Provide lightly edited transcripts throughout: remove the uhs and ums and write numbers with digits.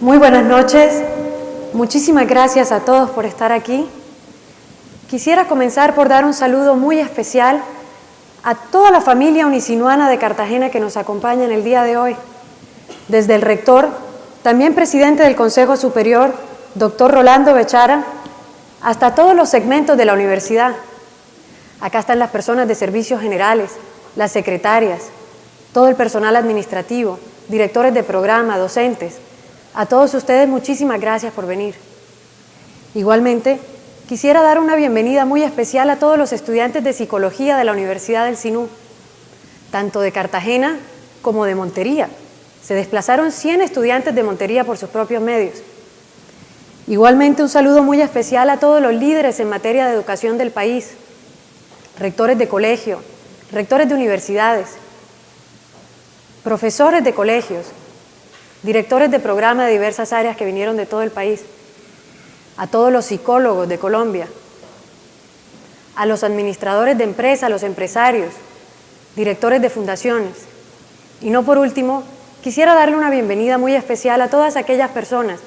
Muy buenas noches, muchísimas gracias a todos por estar aquí. Quisiera comenzar por dar un saludo muy especial a toda la familia unisinuana de Cartagena que nos acompaña en el día de hoy. Desde el rector, también presidente del Consejo Superior, doctor Rolando Bechara, hasta todos los segmentos de la universidad. Acá están las personas de servicios generales, las secretarias, todo el personal administrativo, directores de programa, docentes. A todos ustedes, muchísimas gracias por venir. Igualmente, quisiera dar una bienvenida muy especial a todos los estudiantes de Psicología de la Universidad del Sinú, tanto de Cartagena como de Montería. Se desplazaron 100 estudiantes de Montería por sus propios medios. Igualmente, un saludo muy especial a todos los líderes en materia de educación del país, rectores de colegio, rectores de universidades, profesores de colegios, directores de programa de diversas áreas que vinieron de todo el país, a todos los psicólogos de Colombia, a los administradores de empresas, a los empresarios, directores de fundaciones. Y no por último, quisiera darle una bienvenida muy especial a todas aquellas personas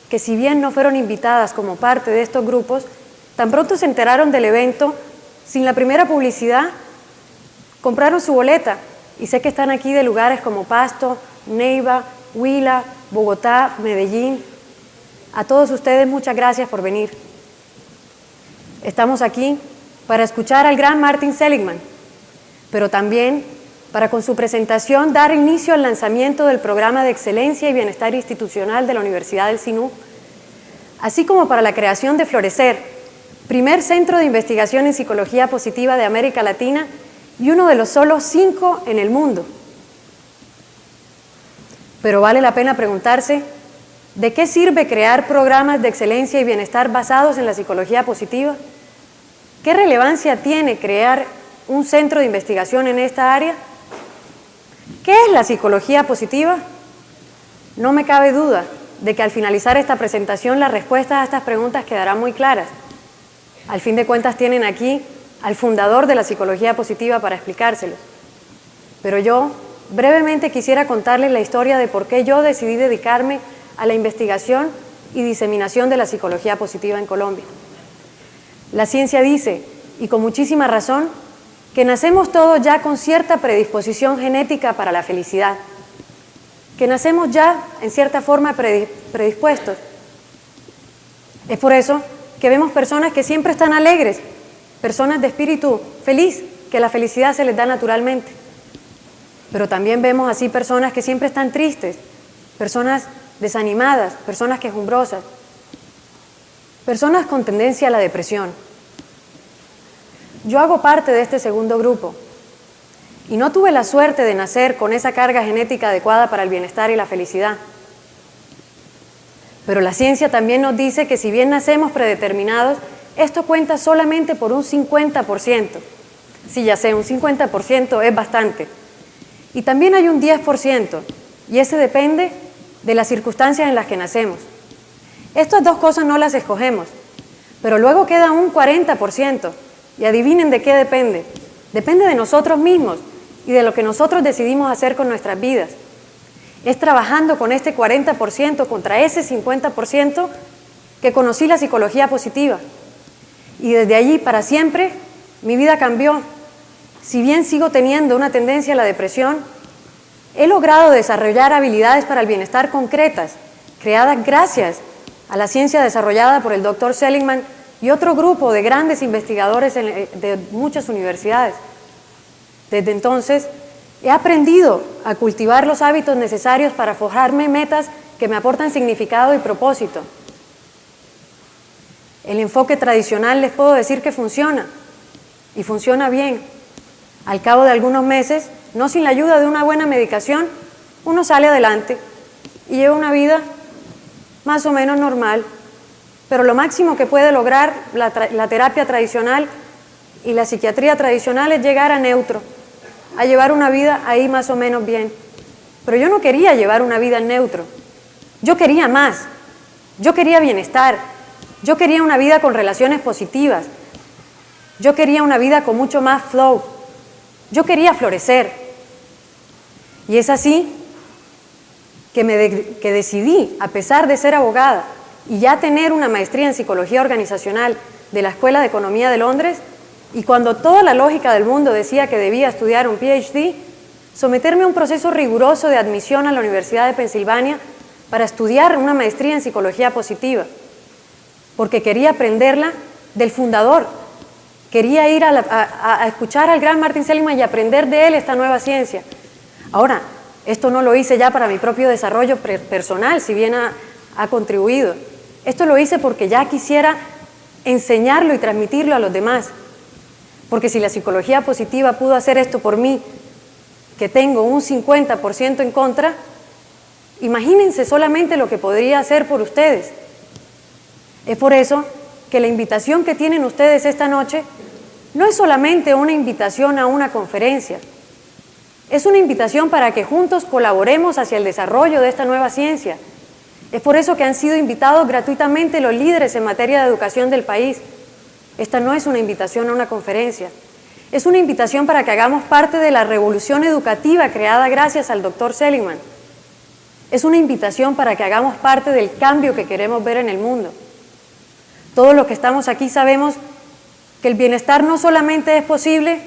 que, si bien no fueron invitadas como parte de estos grupos, tan pronto se enteraron del evento, sin la primera publicidad, compraron su boleta. Y sé que están aquí de lugares como Pasto, Neiva, Huila, Bogotá, Medellín. A todos ustedes, muchas gracias por venir. Estamos aquí para escuchar al gran Martin Seligman, pero también para, con su presentación, dar inicio al lanzamiento del Programa de Excelencia y Bienestar Institucional de la Universidad del Sinú, así como para la creación de Florecer, primer centro de investigación en psicología positiva de América Latina y uno de los solo 5 en el mundo. Pero vale la pena preguntarse, ¿de qué sirve crear programas de excelencia y bienestar basados en la psicología positiva? ¿Qué relevancia tiene crear un centro de investigación en esta área? ¿Qué es la psicología positiva? No me cabe duda de que al finalizar esta presentación las respuestas a estas preguntas quedarán muy claras. Al fin de cuentas tienen aquí al fundador de la psicología positiva para explicárselos. Pero yo brevemente quisiera contarles la historia de por qué yo decidí dedicarme a la investigación y diseminación de la psicología positiva en Colombia. La ciencia dice, y con muchísima razón, que nacemos todos ya con cierta predisposición genética para la felicidad, que nacemos ya en cierta forma predispuestos. Es por eso que vemos personas que siempre están alegres, personas de espíritu feliz, que la felicidad se les da naturalmente. Pero también vemos así personas que siempre están tristes, personas desanimadas, personas quejumbrosas, personas con tendencia a la depresión. Yo hago parte de este segundo grupo y no tuve la suerte de nacer con esa carga genética adecuada para el bienestar y la felicidad. Pero la ciencia también nos dice que si bien nacemos predeterminados, esto cuenta solamente por un 50%. Sí, ya sé, un 50% es bastante. Y también hay un 10%, y ese depende de las circunstancias en las que nacemos. Estas dos cosas no las escogemos, pero luego queda un 40%, y adivinen de qué depende. Depende de nosotros mismos y de lo que nosotros decidimos hacer con nuestras vidas. Es trabajando con este 40% contra ese 50% que conocí la psicología positiva. Y desde allí para siempre mi vida cambió. Si bien sigo teniendo una tendencia a la depresión, he logrado desarrollar habilidades para el bienestar concretas, creadas gracias a la ciencia desarrollada por el Dr. Seligman y otro grupo de grandes investigadores de muchas universidades. Desde entonces, he aprendido a cultivar los hábitos necesarios para forjarme metas que me aportan significado y propósito. El enfoque tradicional les puedo decir que funciona, y funciona bien. Al cabo de algunos meses, no sin la ayuda de una buena medicación, uno sale adelante y lleva una vida más o menos normal. Pero lo máximo que puede lograr la terapia tradicional y la psiquiatría tradicional es llegar a neutro, a llevar una vida ahí más o menos bien. Pero yo no quería llevar una vida en neutro. Yo quería más. Yo quería bienestar. Yo quería una vida con relaciones positivas. Yo quería una vida con mucho más flow. Yo quería florecer. Y es así que decidí, a pesar de ser abogada y ya tener una maestría en psicología organizacional de la Escuela de Economía de Londres, y cuando toda la lógica del mundo decía que debía estudiar un PhD, someterme a un proceso riguroso de admisión a la Universidad de Pensilvania para estudiar una maestría en psicología positiva, porque quería aprenderla del fundador. Quería ir a escuchar al gran Martin Seligman y aprender de él esta nueva ciencia. Ahora, esto no lo hice ya para mi propio desarrollo personal, si bien ha contribuido. Esto lo hice porque ya quisiera enseñarlo y transmitirlo a los demás. Porque si la psicología positiva pudo hacer esto por mí, que tengo un 50% en contra, imagínense solamente lo que podría hacer por ustedes. Es por eso que la invitación que tienen ustedes esta noche no es solamente una invitación a una conferencia, es una invitación para que juntos colaboremos hacia el desarrollo de esta nueva ciencia. Es por eso que han sido invitados gratuitamente los líderes en materia de educación del país. Esta no es una invitación a una conferencia, es una invitación para que hagamos parte de la revolución educativa creada gracias al Dr. Seligman. Es una invitación para que hagamos parte del cambio que queremos ver en el mundo. Todos los que estamos aquí sabemos que el bienestar no solamente es posible,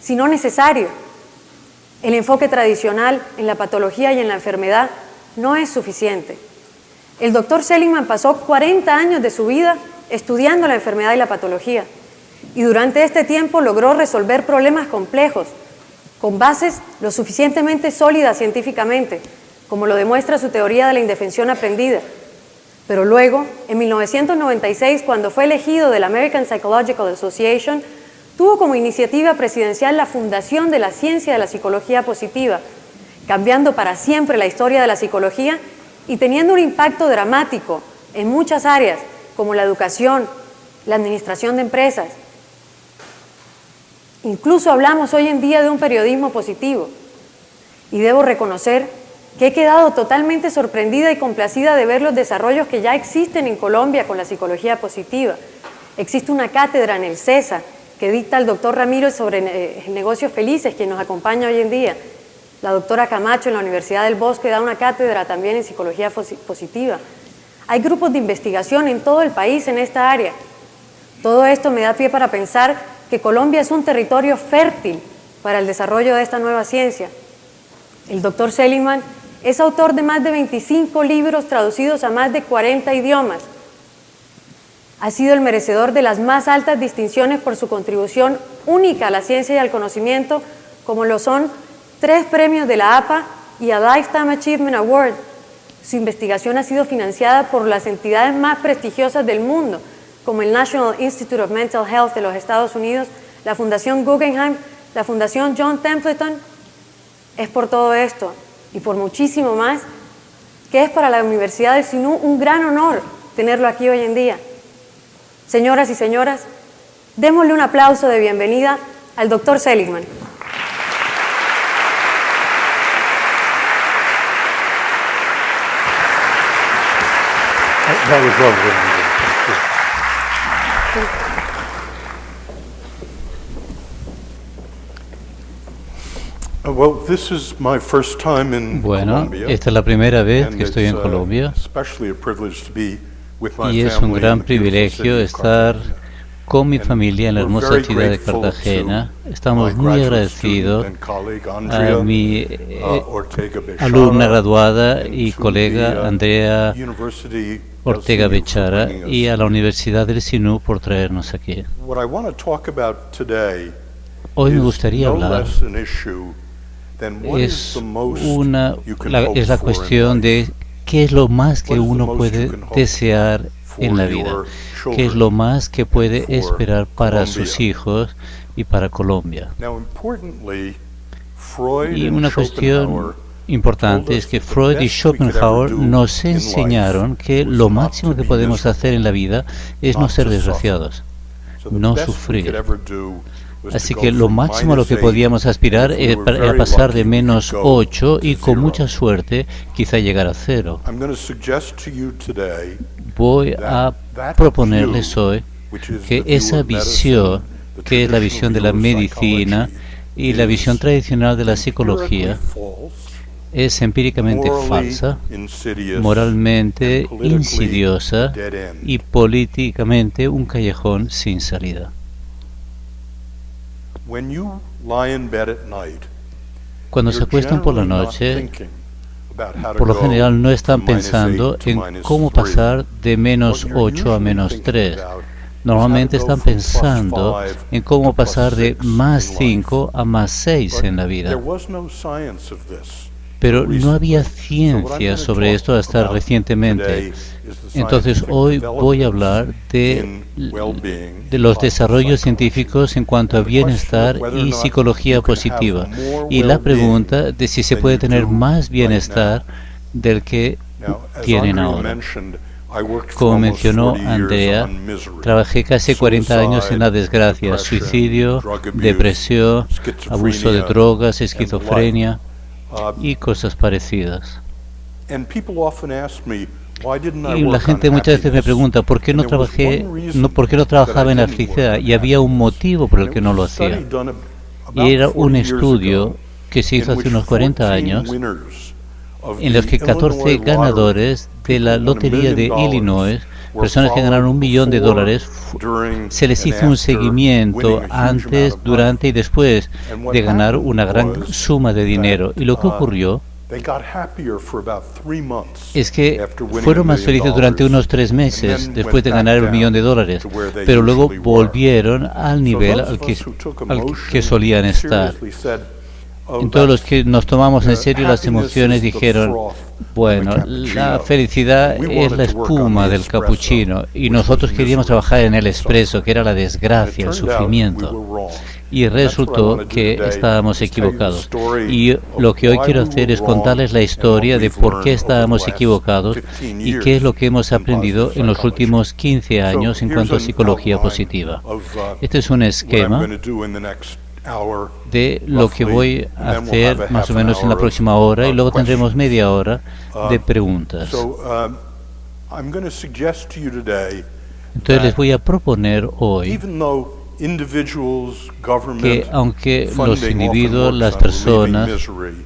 sino necesario. El enfoque tradicional en la patología y en la enfermedad no es suficiente. El Dr. Seligman pasó 40 años de su vida estudiando la enfermedad y la patología, y durante este tiempo logró resolver problemas complejos, con bases lo suficientemente sólidas científicamente, como lo demuestra su teoría de la indefensión aprendida. Pero luego, en 1996, cuando fue elegido de la American Psychological Association, tuvo como iniciativa presidencial la fundación de la ciencia de la psicología positiva, cambiando para siempre la historia de la psicología y teniendo un impacto dramático en muchas áreas, como la educación, la administración de empresas. Incluso hablamos hoy en día de un periodismo positivo, y debo reconocer que he quedado totalmente sorprendida y complacida de ver los desarrollos que ya existen en Colombia con la psicología positiva. Existe una cátedra en el CESA que dicta el doctor Ramiro sobre negocios felices, quien nos acompaña hoy en día. La doctora Camacho en la Universidad del Bosque da una cátedra también en psicología positiva. Hay grupos de investigación en todo el país en esta área. Todo esto me da pie para pensar que Colombia es un territorio fértil para el desarrollo de esta nueva ciencia. El doctor Seligman es autor de más de 25 libros traducidos a más de 40 idiomas. Ha sido el merecedor de las más altas distinciones por su contribución única a la ciencia y al conocimiento, como lo son 3 premios de la APA y a Lifetime Achievement Award. Su investigación ha sido financiada por las entidades más prestigiosas del mundo, como el National Institute of Mental Health de los Estados Unidos, la Fundación Guggenheim, la Fundación John Templeton. Es por todo esto y por muchísimo más que es para la Universidad del Sinú un gran honor tenerlo aquí hoy en día. Señoras y señores, démosle un aplauso de bienvenida al Dr. Seligman. That was lovely. Well, this is my first time in Colombia, esta es la primera vez que and estoy en it's, Colombia especially a privilege to be with my y es un family gran in the beautiful privilegio city of estar Cartagena. con mi And familia en la we're hermosa very ciudad de grateful Cartagena. to Estamos my muy graduate agradecidos student and colleague, a Andrea, mi Ortega Bechara, alumna graduada and y to colega the, Andrea University Ortega del Sinú for Bechara bringing us. y a la Universidad del Sinú por traernos aquí. What I want to talk about today Hoy me is gustaría no hablar less an issue than what is es the most you can hope es la for in cuestión life. de qué es lo más que What is the uno most puede you can hope desear for en la your vida, children qué es lo más que puede and for esperar para sus Colombia. hijos y para Colombia. Now, importantly, Freud Y and una Schopenhauer cuestión importante told es us que that the Freud y best we could ever Schopenhauer do nos in enseñaron life que was lo not máximo to que be podemos miserable, hacer en la vida es no not ser to suffer. desgraciados, So the no best we sufrir. could ever do was Así to que go lo from máximo a lo que -8, podíamos aspirar and if we were era very pasar lucky, de we could menos go 8 y to con zero. mucha suerte quizá llegar a 0. I'm going to suggest to you today Voy a that proponerles view, hoy which is que the view esa of medicine, visión, the que es la traditional visión de la view of medicina psychology, y la visión is tradicional de la empirically psicología, false es empíricamente morally falsa, insidious, moralmente and politically insidiosa a dead end. y políticamente un callejón sin salida. When you lie in bed at night, Cuando se you're acuestan por la generally not noche, thinking about how to por lo go general no están from -8 pensando to en -3. cómo pasar de menos What you're 8 a usually menos thinking 3. about Normalmente is how to están go from pensando +5 en cómo to pasar de +6 más in life. 5 a más 6 But en la there vida. was no science of this Pero no había recently. So what I'm ciencia gonna sobre talk esto hasta about recientemente. today is the Entonces scientific hoy voy a hablar developments in well-being de los and desarrollos psychology. científicos en cuanto a And the question of bienestar whether or y not psicología you can have positiva. more Y la well-being pregunta de si se than puede you tener do más right bienestar del que Now, as tienen Andrea ahora. mentioned, I worked for Como almost mencionó 40 years Andrea, on misery, trabajé casi 40 años en la suicide, desgracia, depression, suicidio, drug abuse, depresión, abuso de schizophrenia, drogas, and the like. esquizofrenia y cosas parecidas. And people often ask me, why didn't I Y la work gente on muchas veces me happiness? pregunta ¿por qué no And there was trabajé, one reason por qué no that trabajaba I en la didn't work felicidad? on Y había un happiness. motivo por el And que it no was lo a study hacía. done Y about era un 40 years estudio ago que se hizo in hace which unos 40 14 años winners of en los the que 14 Illinois lottery, ganadores de la people who won $1 lotería de million, Illinois, were personas que ganaron $1 millón de followed dólares, during se les and hizo un after seguimiento winning a huge amount antes, of money. durante y después And what de ganar happened una gran was suma de dinero. that, Y lo que ocurrió they got happier for about 3 months es que after winning fueron $1 más million felices durante unos 3 and meses then después went de back ganar el $1 down millón de dólares, to where they pero luego usually were. volvieron al nivel So those al of que, us who took al emotion que solían estar. seriously said, "Oh, Entonces los that's- que nos tomamos en serio las happiness emociones is the dijeron, froth bueno, of the cappuccino. la felicidad We es wanted la to work on espuma the del espresso, cappuccino y which nosotros was queríamos misery trabajar en el and espresso, suffering. que era la And it desgracia, el turned out we sufrimiento. were wrong. Y And that's what I resultó wanna do que today, estábamos is tell you the equivocados. story Y of lo que hoy why quiero we hacer were es wrong contarles la and historia what de we've por qué learned over estábamos the last equivocados 15 y qué es lo que hemos years in aprendido positive en los psychology. últimos 15 años en So cuanto a here's an psicología outline positiva. of, Este es un what I'm esquema gonna do in the next hour, de lo que roughly, voy and a then we'll have hacer a más half o an menos en la hour of- próxima hora y of luego tendremos questions. media hora de Uh, preguntas. So, I'm going to suggest to you today Entonces les that voy a proponer hoy even though individuals, government, que aunque los funding individuos, often las works on relieving personas, misery,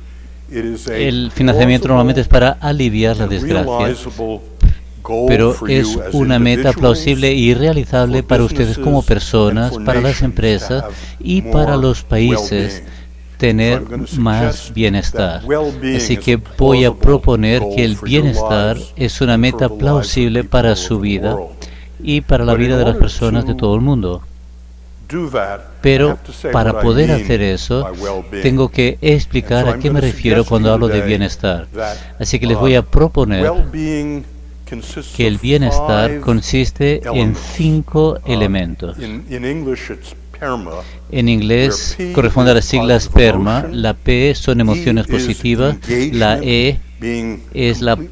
it is a el financiamiento normalmente es para aliviar la and desgracia, realizable goal pero for es you as una meta individuals, plausible y realizable for para ustedes como businesses, personas, and for para las nations to empresas have y more para los países well-being. tener So I'm gonna más suggest bienestar. that well-being Así is que a voy a plausible proponer goal que el for your bienestar lives es una and meta for the lives of plausible people para all su over the vida world. y para la But in vida de las order personas de to todo el mundo. Do that, I Pero have to say para what I poder mean hacer eso, by well-being. tengo que explicar And so a I'm qué me gonna refiero suggest cuando to you hablo de today bienestar. that, Así que les voy a proponer well-being consists que el of bienestar 5 consiste en elements. 5 elementos. In English, it's PERMA. En inglés where P corresponde a las is siglas positive PERMA, emotion, la P son emociones E is positivas, la engagement, E being es la completely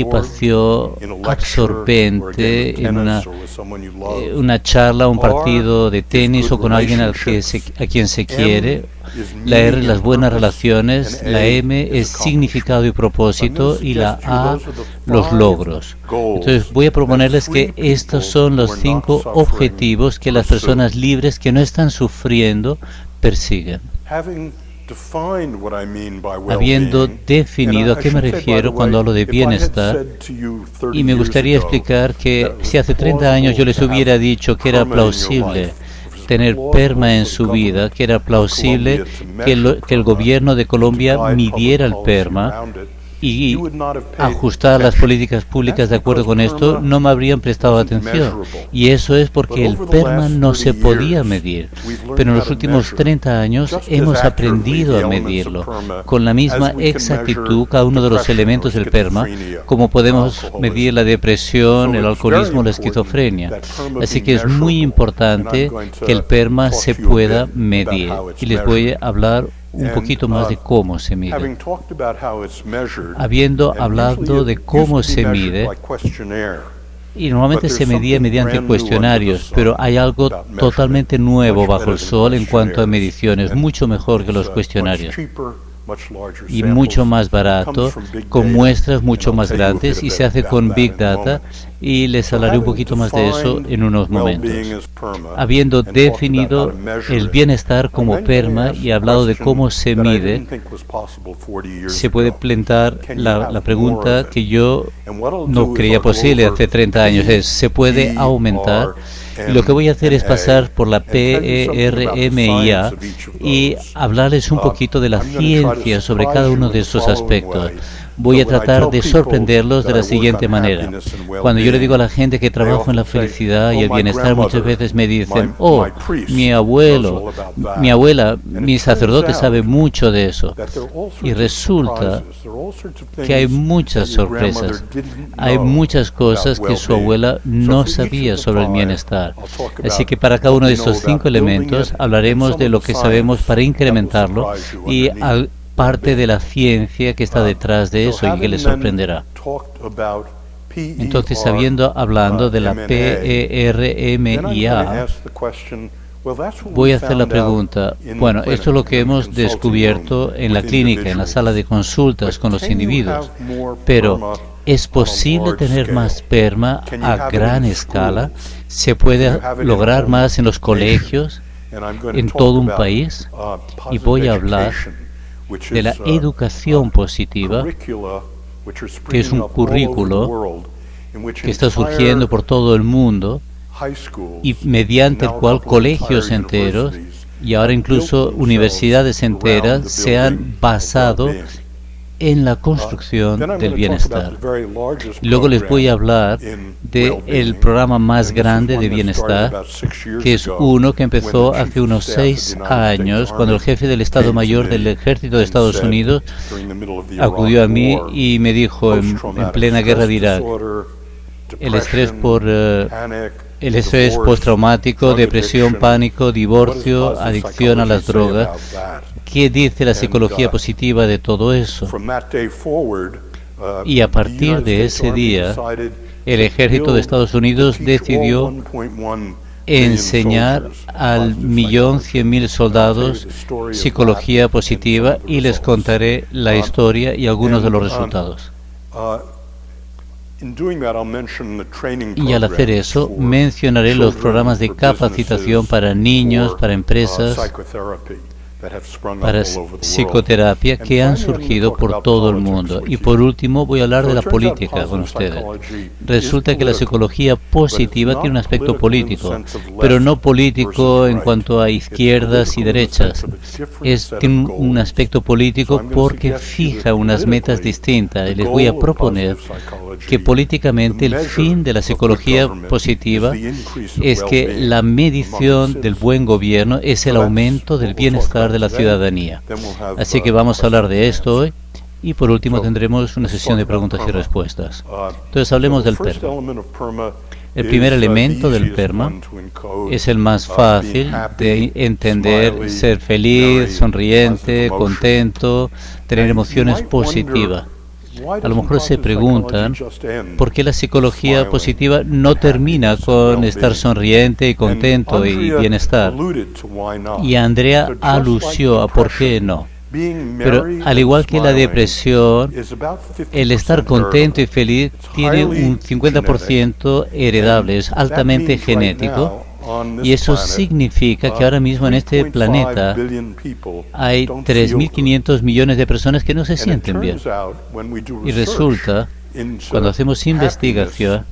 participación absorbed in a lecture or a game absorbente of en tennis or with someone you love. una charla, un R partido de is tenis good o con alguien a relationships. quien se M quiere. is La R, meaning las and buenas purpose, relaciones, and la A M is es significado y propósito y la I'm gonna A suggest to you those are the los 5 logros. goals Entonces voy a proponerles that que free estos people son who los are not 5 suffering objetivos que las pursue. personas libres que no están sufriendo persiguen. Having defined what I mean by Habiendo well-being, definido and a qué I me should say, by refiero the cuando way, hablo de if I had bienestar, said to you 30 y me years gustaría ago explicar que that it si was hace 30 años yo les plausible to hubiera have dicho que era PERMA in your plausible life, it was tener plausible PERMA en for the su vida, government que era of plausible Colombia to que measure el PERMA gobierno de and to Colombia guide midiera el public policy PERMA around it, y you would not have paid ajustar las attention. políticas públicas de That's acuerdo because con esto, PERMA no me habrían prestado wasn't atención. measurable. Y eso es porque But el over the PERMA last no se 30 podía years, medir. we've learned Pero en how los to últimos measure 30 años just as hemos accurately aprendido the a elements of medirlo PERMA con la misma as we can exactitud measure cada uno de los depression elementos or del PERMA, schizophrenia como or podemos alcoholism. medir la depresión, So el it's alcoholismo, very la esquizofrenia. important that PERMA Así be que es muy measurable, importante and I'm going to que el PERMA talk se to you a pueda bit medir. about how it's Y les voy measured. a hablar un And, poquito más de cómo se mide. Having talked about how it's measured, Habiendo and hablado usually de it cómo used to be se measured mide, by questionnaire. y normalmente But se there's medía something mediante brand new under cuestionarios, the pero sun hay algo about measurement, totalmente nuevo much bajo better el than sol en cuanto a questionnaires. mediciones, And mucho mejor que it's, los much cuestionarios. cheaper, y mucho más barato, con muestras mucho más grandes, y se hace con Big Data, y les hablaré un poquito más de eso en unos momentos. Habiendo definido el bienestar como PERMA y hablado de cómo se mide, se puede plantear la pregunta que yo no creía posible hace 30 años, es, ¿se puede aumentar? Y lo que voy a hacer es pasar por la PERMIA y hablarles un poquito de la ciencia sobre cada uno de estos aspectos. Voy a tratar de sorprenderlos de la siguiente manera. Cuando yo le digo a la gente que trabajo en la felicidad y el bienestar, muchas veces me dicen, oh, mi abuelo, mi abuela, mi sacerdote sabe mucho de eso. Y resulta que hay muchas sorpresas. Hay muchas cosas que su abuela no sabía sobre el bienestar. Así que para cada uno de esos 5 elementos hablaremos de lo que sabemos para incrementarlo y parte de la ciencia que está detrás de eso y que les sorprenderá. Entonces, hablando de la PERMIA, voy a hacer la pregunta, bueno, esto es lo que hemos descubierto en la clínica, en la sala de consultas con los individuos, pero ¿es posible tener más PERMA a gran escala? ¿Se puede lograr más en los colegios, en todo un país? Y voy a hablar de la educación positiva, que es un currículo que está surgiendo por todo el mundo y mediante el cual colegios enteros y ahora incluso universidades enteras se han basado en la construcción del bienestar. Luego les voy a hablar del programa más grande de bienestar, que es uno que empezó hace unos 6 años, cuando el jefe del Estado Mayor del Ejército de Estados Unidos acudió a mí y me dijo en plena guerra de Irak, el estrés postraumático, depresión, pánico, divorcio, adicción a las drogas. ¿Qué dice la psicología positiva de todo eso? Y a partir de ese día, el ejército de Estados Unidos decidió enseñar al 1.100.000 soldados psicología positiva y les contaré la historia y algunos de los resultados. Y al hacer eso, mencionaré los programas de capacitación para niños, para empresas, para psicoterapia que han surgido por todo el mundo. Y por último voy a hablar de la política con ustedes. Resulta que la psicología positiva tiene un aspecto político, pero no político en cuanto a izquierdas y derechas. Tiene un aspecto político porque fija unas metas distintas. Y les voy a proponer que políticamente el fin de la psicología positiva es que la medición del buen gobierno es el aumento del bienestar de la ciudadanía. Así que vamos a hablar de esto hoy y por último tendremos una sesión de preguntas y respuestas. Entonces hablemos del PERMA. El primer elemento del PERMA es el más fácil de entender: ser feliz, sonriente, contento, tener emociones positivas. A lo mejor se preguntan por qué la psicología positiva no termina con estar sonriente y contento y bienestar. Y Andrea alusió a por qué no. Pero al igual que la depresión, el estar contento y feliz tiene un 50% heredable, es altamente genético. Y eso significa que ahora mismo en este planeta hay 3.500 millones de personas que no se sienten bien. Y resulta, cuando hacemos investigación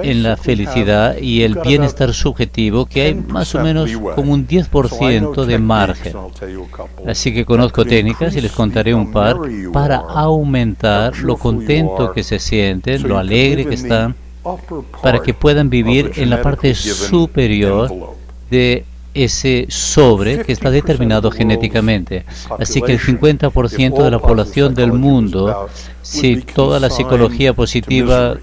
en la felicidad y el bienestar subjetivo, que hay más o menos como un 10% de margen. Así que conozco técnicas y les contaré un par para aumentar lo contento que se sienten, lo alegre que están, para que puedan vivir en la parte superior de ese sobre que está determinado genéticamente. Así que el 50% de la población del mundo, si toda la psicología positiva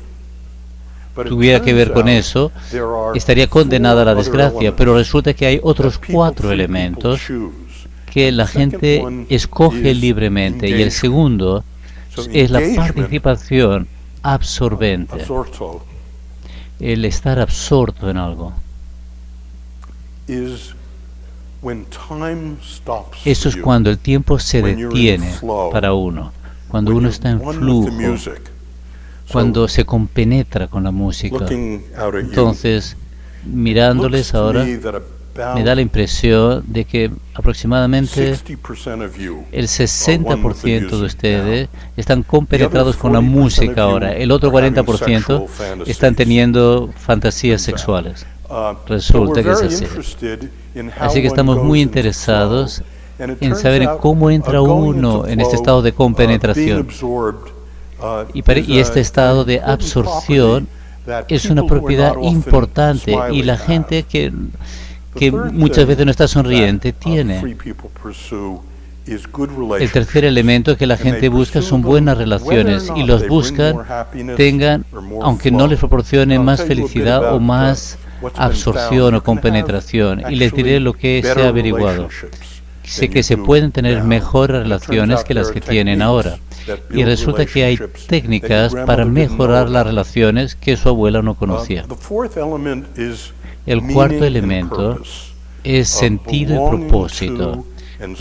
tuviera que ver con eso, estaría condenada a la desgracia. Pero resulta que hay otros 4 elementos que la gente escoge libremente. Y el segundo es la participación absorbente, el estar absorto en algo. Eso es cuando el tiempo se detiene para uno, cuando uno está en flujo, cuando se compenetra con la música. Entonces, mirándoles ahora, me da la impresión de que aproximadamente el 60% de ustedes están compenetrados con la música ahora. El otro 40% están teniendo fantasías sexuales. Resulta que es así. Así que estamos muy interesados en saber cómo entra uno en este estado de compenetración. Y este estado de absorción es una propiedad importante, y la gente que muchas veces no está sonriente tiene. El tercer elemento que la gente busca son buenas relaciones, y los buscan tengan, aunque no les proporcione más felicidad o más absorción o compenetración. Y les diré lo que se ha averiguado. Sé que se pueden tener mejores relaciones que las que tienen ahora. Y resulta que hay técnicas para mejorar las relaciones que su abuela no conocía. El cuarto elemento es sentido y propósito,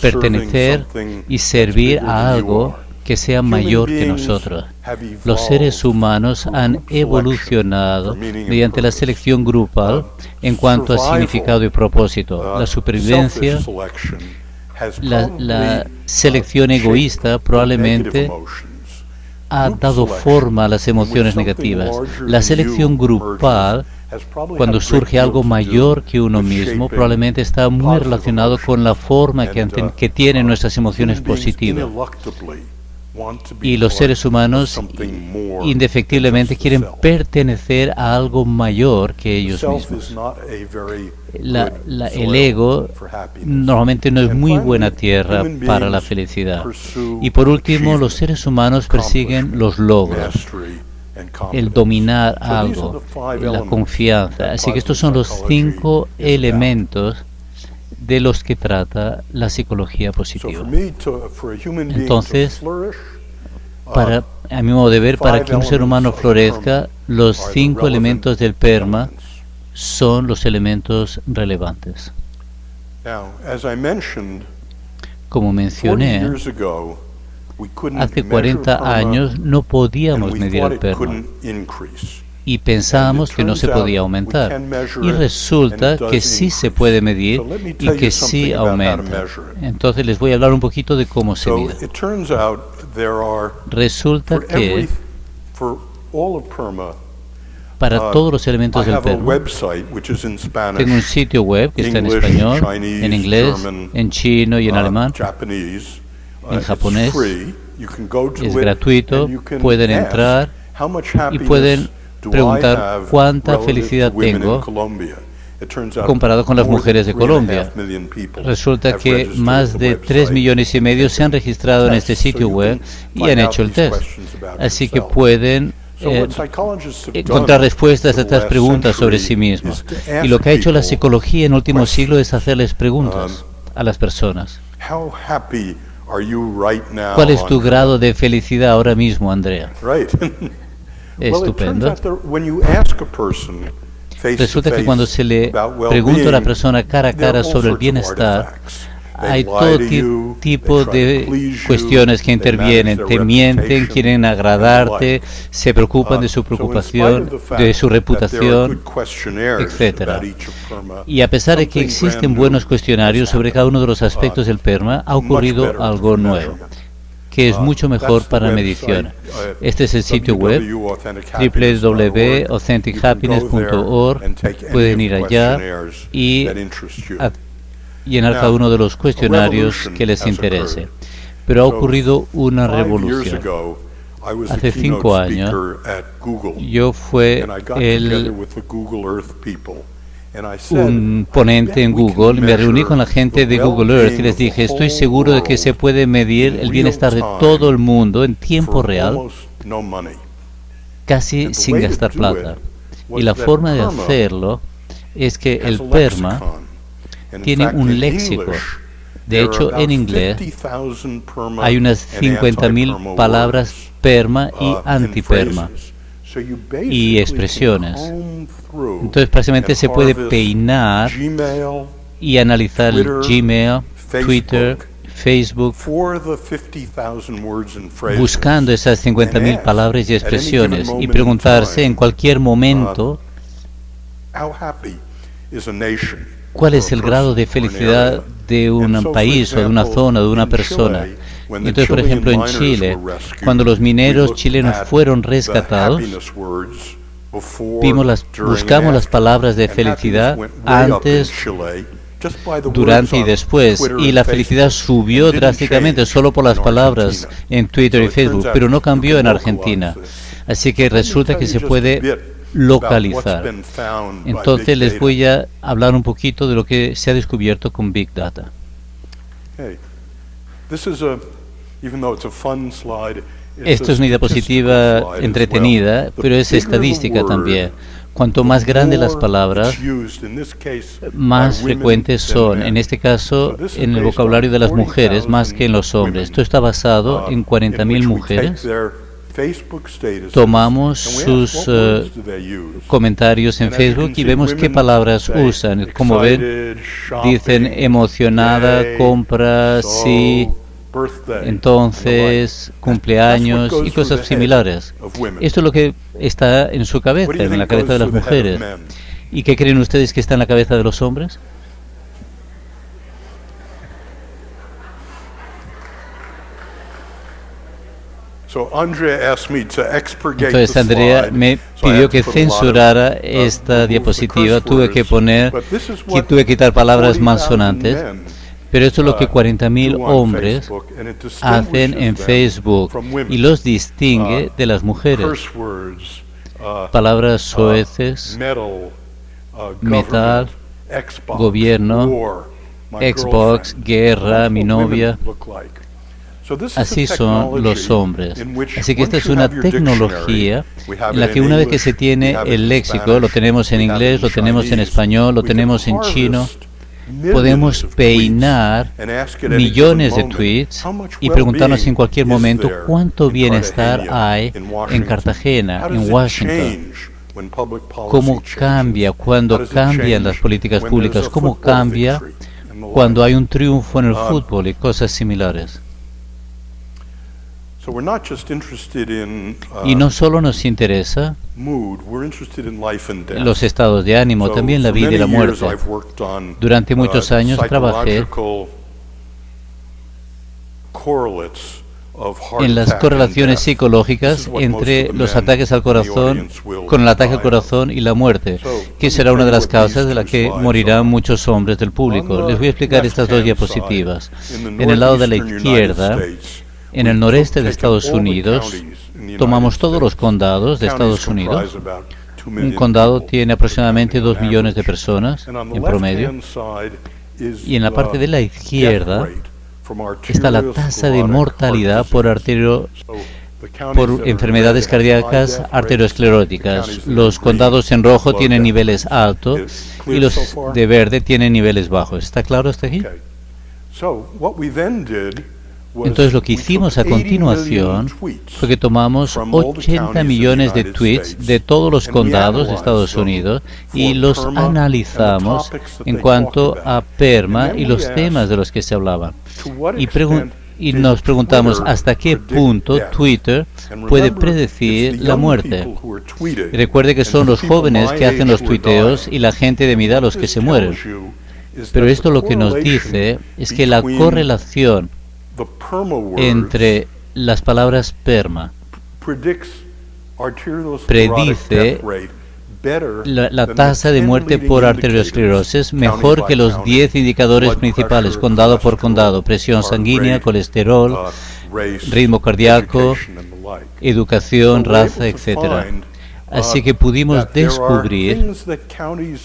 pertenecer y servir a algo que sea mayor que nosotros. Los seres humanos han evolucionado mediante la selección grupal en cuanto a significado y propósito. La supervivencia, la selección egoísta probablemente ha dado forma a las emociones negativas. La selección grupal, cuando surge algo mayor que uno mismo, probablemente está muy relacionado con la forma que tienen nuestras emociones positivas. Y los seres humanos indefectiblemente quieren pertenecer a algo mayor que ellos mismos. El ego normalmente no es muy buena tierra para la felicidad. Y por último, los seres humanos persiguen los logros, el dominar algo, la confianza. Así que estos son los 5 elementos de los que trata la psicología positiva. Entonces, a mi modo de ver, para que un ser humano florezca, los 5 elementos del PERMA son los elementos relevantes. Como mencioné, hace 40 años no podíamos medir el PERMA y pensábamos que no se podía aumentar. Y resulta que sí se puede medir y que sí aumenta. Entonces les voy a hablar un poquito de cómo se mide. Resulta que para todos los elementos del PERMA, tengo un sitio web que está en español, en inglés, en chino y en alemán, en japonés. Es gratuito, pueden entrar y pueden preguntar cuánta felicidad tengo comparado con las mujeres de Colombia. Resulta que más de 3,5 millones se han registrado en este sitio web y han hecho el test. Así que pueden encontrar respuestas a estas preguntas sobre sí mismos. Y lo que ha hecho la psicología en el último siglo es hacerles preguntas a las personas. ¿Cuál es tu grado de felicidad ahora mismo, Andrea? Estupendo. Resulta que cuando se le pregunta a la persona cara a cara sobre el bienestar, hay todo tipo de cuestiones que intervienen. Te mienten, quieren agradarte, se preocupan de su preocupación, de su reputación, etc. Y a pesar de que existen buenos cuestionarios sobre cada uno de los aspectos del PERMA, ha ocurrido algo nuevo, que es mucho mejor para la medición. Este es el sitio web, www.AuthenticHappiness.org. Pueden ir allá y llenar cada uno de los cuestionarios que les interese. Pero ha ocurrido una revolución. Hace 5 años, yo fui un ponente en Google, me reuní con la gente de Google Earth y les dije, estoy seguro de que se puede medir el bienestar de todo el mundo en tiempo real, casi sin gastar plata. Y la forma de hacerlo es que el PERMA tiene un léxico. De hecho, en inglés hay unas 50,000 palabras PERMA y anti-PERMA y expresiones. Entonces, prácticamente se puede peinar y analizar el Gmail, Twitter, Facebook, buscando esas 50.000 palabras y expresiones y preguntarse en cualquier momento cuál es el grado de felicidad de un país o de una zona, de una persona. Entonces, por ejemplo, en Chile, cuando los mineros chilenos fueron rescatados, buscamos las palabras de felicidad antes, durante y después, y la felicidad subió drásticamente solo por las palabras en Twitter y Facebook, pero no cambió en Argentina. Así que resulta que se puede localizar. Entonces les voy a hablar un poquito de lo que se ha descubierto con Big Data. Esto es una diapositiva entretenida, pero es estadística también. Cuanto más grandes las palabras, más frecuentes son, en este caso, en el vocabulario de las mujeres, más que en los hombres. Esto está basado en 40.000 mujeres. Tomamos sus comentarios en Facebook y vemos qué palabras usan. Como ven, dicen emocionada, compra, sí, entonces, cumpleaños y cosas similares. Esto es lo que está en su cabeza, en la cabeza de las mujeres. ¿Y qué creen ustedes que está en la cabeza de los hombres? Entonces Andrea me pidió que censurara esta diapositiva. Tuve que quitar palabras malsonantes. Pero esto es lo que 40.000 hombres hacen en Facebook y los distingue de las mujeres. Palabras soeces, metal, gobierno, Xbox, guerra, mi novia. Así son los hombres. Así que esta es una tecnología en la que una vez que se tiene el léxico, lo tenemos en inglés, lo tenemos en español, lo tenemos en chino, podemos peinar millones de tweets y preguntarnos en cualquier momento cuánto bienestar hay en Cartagena, en Washington, cómo cambia cuando cambian las políticas públicas, cómo cambia cuando hay un triunfo en el fútbol y cosas similares. Y no solo nos interesa los estados de ánimo, también la vida y la muerte. Durante muchos años trabajé en las correlaciones psicológicas entre los ataques al corazón, con el ataque al corazón y la muerte, que será una de las causas de la que morirán muchos hombres del público. Les voy a explicar estas dos diapositivas. En el lado de la izquierda, en el noreste de Estados Unidos, tomamos todos los condados de Estados Unidos. Un condado tiene aproximadamente 2 millones de personas en promedio. Y en la parte de la izquierda está la tasa de mortalidad por enfermedades cardíacas arterioscleróticas. Los condados en rojo tienen niveles altos y los de verde tienen niveles bajos. ¿Está claro hasta aquí? Entonces lo que hicimos a continuación fue que tomamos 80 millones de tweets de todos los condados de Estados Unidos y los analizamos en cuanto a PERMA y los temas de los que se hablaban. Y nos preguntamos hasta qué punto Twitter puede predecir la muerte. Y recuerde que son los jóvenes que hacen los tuiteos y la gente de mi edad los que se mueren. Pero esto lo que nos dice es que la correlación entre las palabras PERMA predice la tasa de muerte por arteriosclerosis mejor que los 10 indicadores principales, condado por condado: presión sanguínea, colesterol, ritmo cardíaco, educación, raza, etc. Así que pudimos descubrir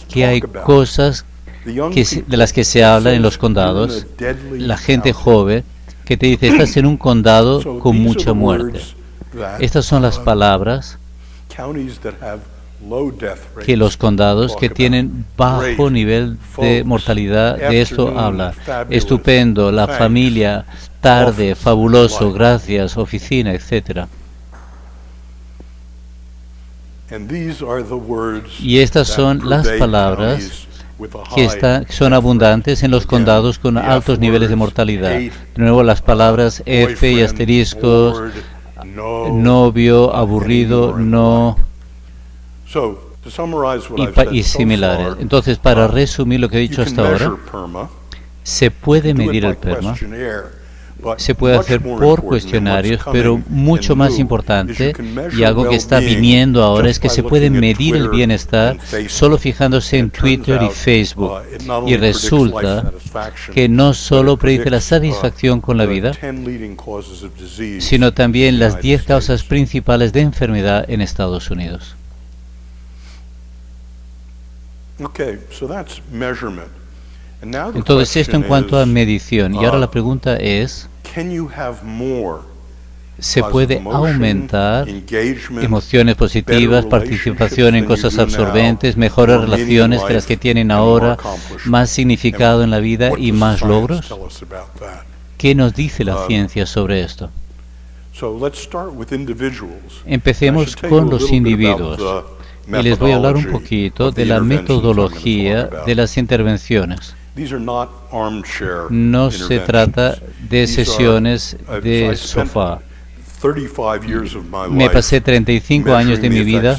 que hay cosas de las que se habla en los condados. La gente joven que te dice: estás en un condado con mucha muerte. Estas son las palabras que los condados que tienen bajo nivel de mortalidad, de esto habla. Estupendo, la familia, tarde, fabuloso, gracias, oficina, etc. Y estas son las palabras que son abundantes en los condados con altos niveles de mortalidad. De nuevo, las palabras F y asteriscos, novio, aburrido, no y similares. Entonces, para resumir lo que he dicho hasta ahora, se puede medir el PERMA, se puede hacer por cuestionarios, pero mucho más importante, y algo que está viniendo ahora, es que se puede medir el bienestar solo fijándose en Twitter y Facebook. Y resulta que no solo predice la satisfacción con la vida, sino también las 10 causas principales de enfermedad en Estados Unidos. Entonces, esto en cuanto a medición. Y ahora la pregunta es, ¿se puede aumentar emociones positivas, participación en cosas absorbentes, mejores relaciones que las que tienen ahora, más significado en la vida y más logros? ¿Qué nos dice la ciencia sobre esto? Empecemos con los individuos. Y les voy a hablar un poquito de la metodología de las intervenciones. No se trata de sesiones de sofá. Me pasé 35 años de mi vida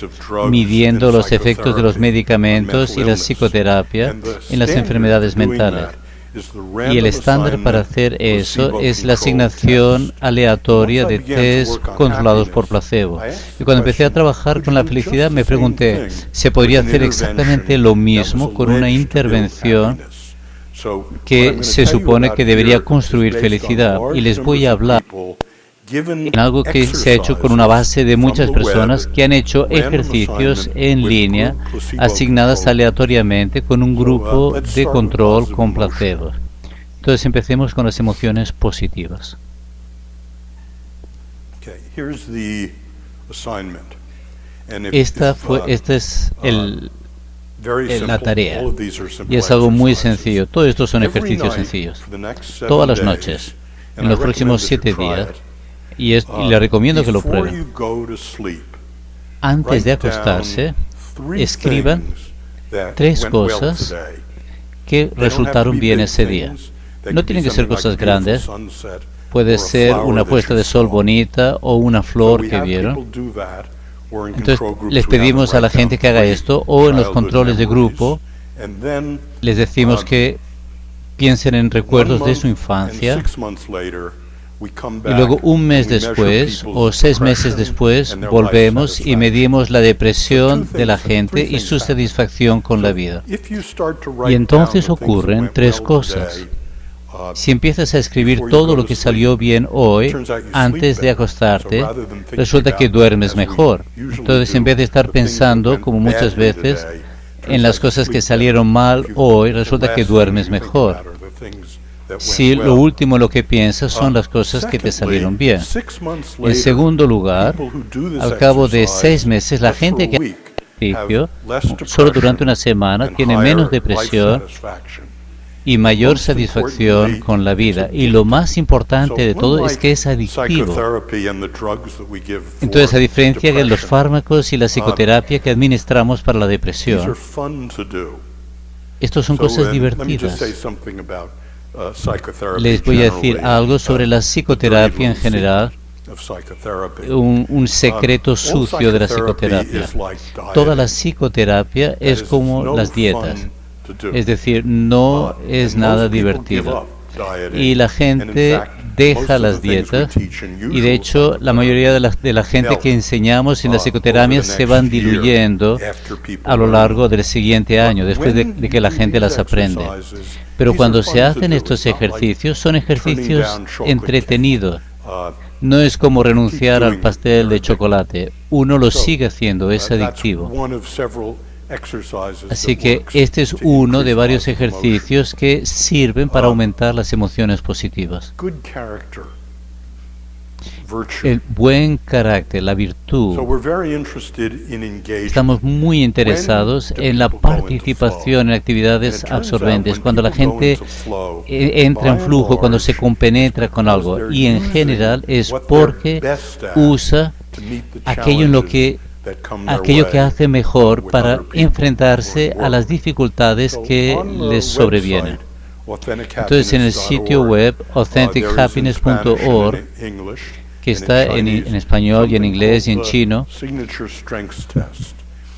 midiendo los efectos de los medicamentos y la psicoterapia en las enfermedades mentales. Y el estándar para hacer eso es la asignación aleatoria de test controlados por placebo. Y cuando empecé a trabajar con la felicidad me pregunté, ¿se podría hacer exactamente lo mismo con una intervención que se supone que debería construir felicidad? Y les voy a hablar en algo que se ha hecho con una base de muchas personas que han hecho ejercicios en línea asignadas aleatoriamente con un grupo de control con placebo. Entonces empecemos con las emociones positivas. Esta es la tarea y es algo muy sencillo. Todo esto son ejercicios sencillos. Todas las noches, en los próximos 7 días, y le recomiendo que lo prueben. Antes de acostarse, escriban 3 cosas que resultaron bien ese día. No tienen que ser cosas grandes. Puede ser una puesta de sol bonita o una flor que vieron. Entonces, les pedimos a la gente que haga esto, o en los controles de grupo, les decimos que piensen en recuerdos de su infancia. Y luego 1 mes después o 6 meses después volvemos y medimos la depresión de la gente y su satisfacción con la vida. Y entonces ocurren 3 cosas. Si empiezas a escribir todo lo que salió bien hoy antes de acostarte, resulta que duermes mejor. Entonces, en vez de estar pensando, como muchas veces, en las cosas que salieron mal hoy, resulta que duermes mejor. Si lo último lo que piensas son las cosas que te salieron bien. En segundo lugar, al cabo de 6 meses, la gente que hace ejercicio solo durante una semana tiene menos depresión y mayor satisfacción con la vida. Y lo más importante de todo es que es adictivo. Entonces, a diferencia de los fármacos y la psicoterapia que administramos para la depresión, estos son cosas divertidas. Les voy a decir algo sobre la psicoterapia en general, un secreto sucio de la psicoterapia. Toda la psicoterapia es como las dietas, es decir, no es nada divertido. Y la gente deja las dietas y de hecho la mayoría de la gente que enseñamos en la psicoterapia se van diluyendo a lo largo del siguiente año, después de que la gente las aprende. Pero cuando se hacen estos ejercicios, son ejercicios entretenidos. No es como renunciar al pastel de chocolate. Uno lo sigue haciendo, es adictivo. Así que este es uno de varios ejercicios que sirven para aumentar las emociones positivas. El buen carácter, la virtud. Estamos muy interesados en la participación en actividades absorbentes, cuando la gente entra en flujo, cuando se compenetra con algo. Y en general es porque usa aquello en lo que aquello que hace mejor para enfrentarse a las dificultades que les sobrevienen. Entonces, en el sitio web AuthenticHappiness.org, que está en español y en inglés y en chino,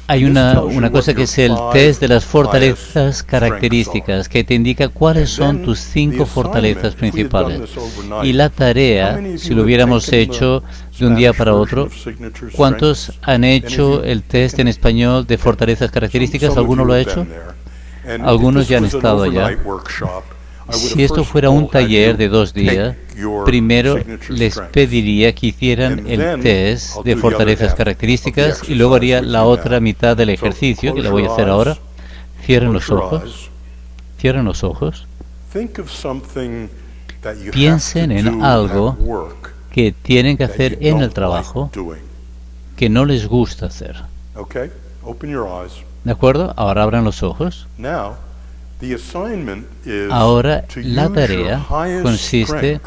hay una cosa que es el test de las fortalezas características, que te indica cuáles son tus 5 fortalezas principales. Y la tarea, si lo hubiéramos hecho de un día para otro, ¿cuántos han hecho el test en español de fortalezas características? ¿Alguno lo ha hecho? Algunos ya han estado allá. Si esto fuera un taller de 2 días, primero les pediría que hicieran el test de fortalezas características y luego haría la otra mitad del ejercicio, que lo voy a hacer ahora. Cierren los ojos. Cierren los ojos. Piensen en algo que tienen que hacer en el trabajo que no les gusta hacer. ¿De acuerdo? Ahora abran los ojos. Ahora la tarea consiste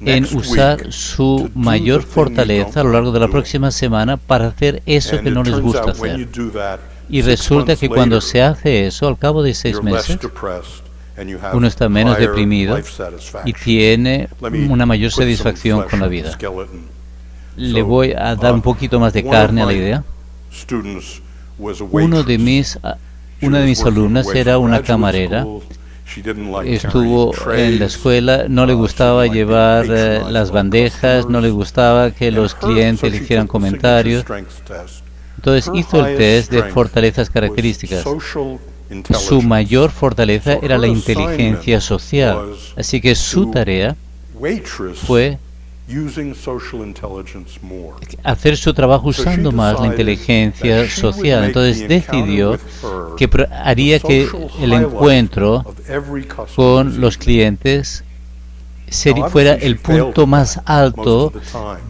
en usar su mayor fortaleza a lo largo de la próxima semana para hacer eso que no les gusta hacer. Y resulta que cuando se hace eso, al cabo de 6 meses, uno está menos deprimido y tiene una mayor satisfacción con la vida. Le voy a dar un poquito más de carne a la idea. Una de mis alumnas era una camarera. Estuvo en la escuela, no le gustaba llevar las bandejas, no le gustaba que los clientes le hicieran comentarios. Entonces hizo el test de fortalezas características. Su mayor fortaleza era la inteligencia social. Así que su tarea fue hacer su trabajo usando más la inteligencia social. Entonces decidió que haría que el encuentro con los clientes fuera el punto más alto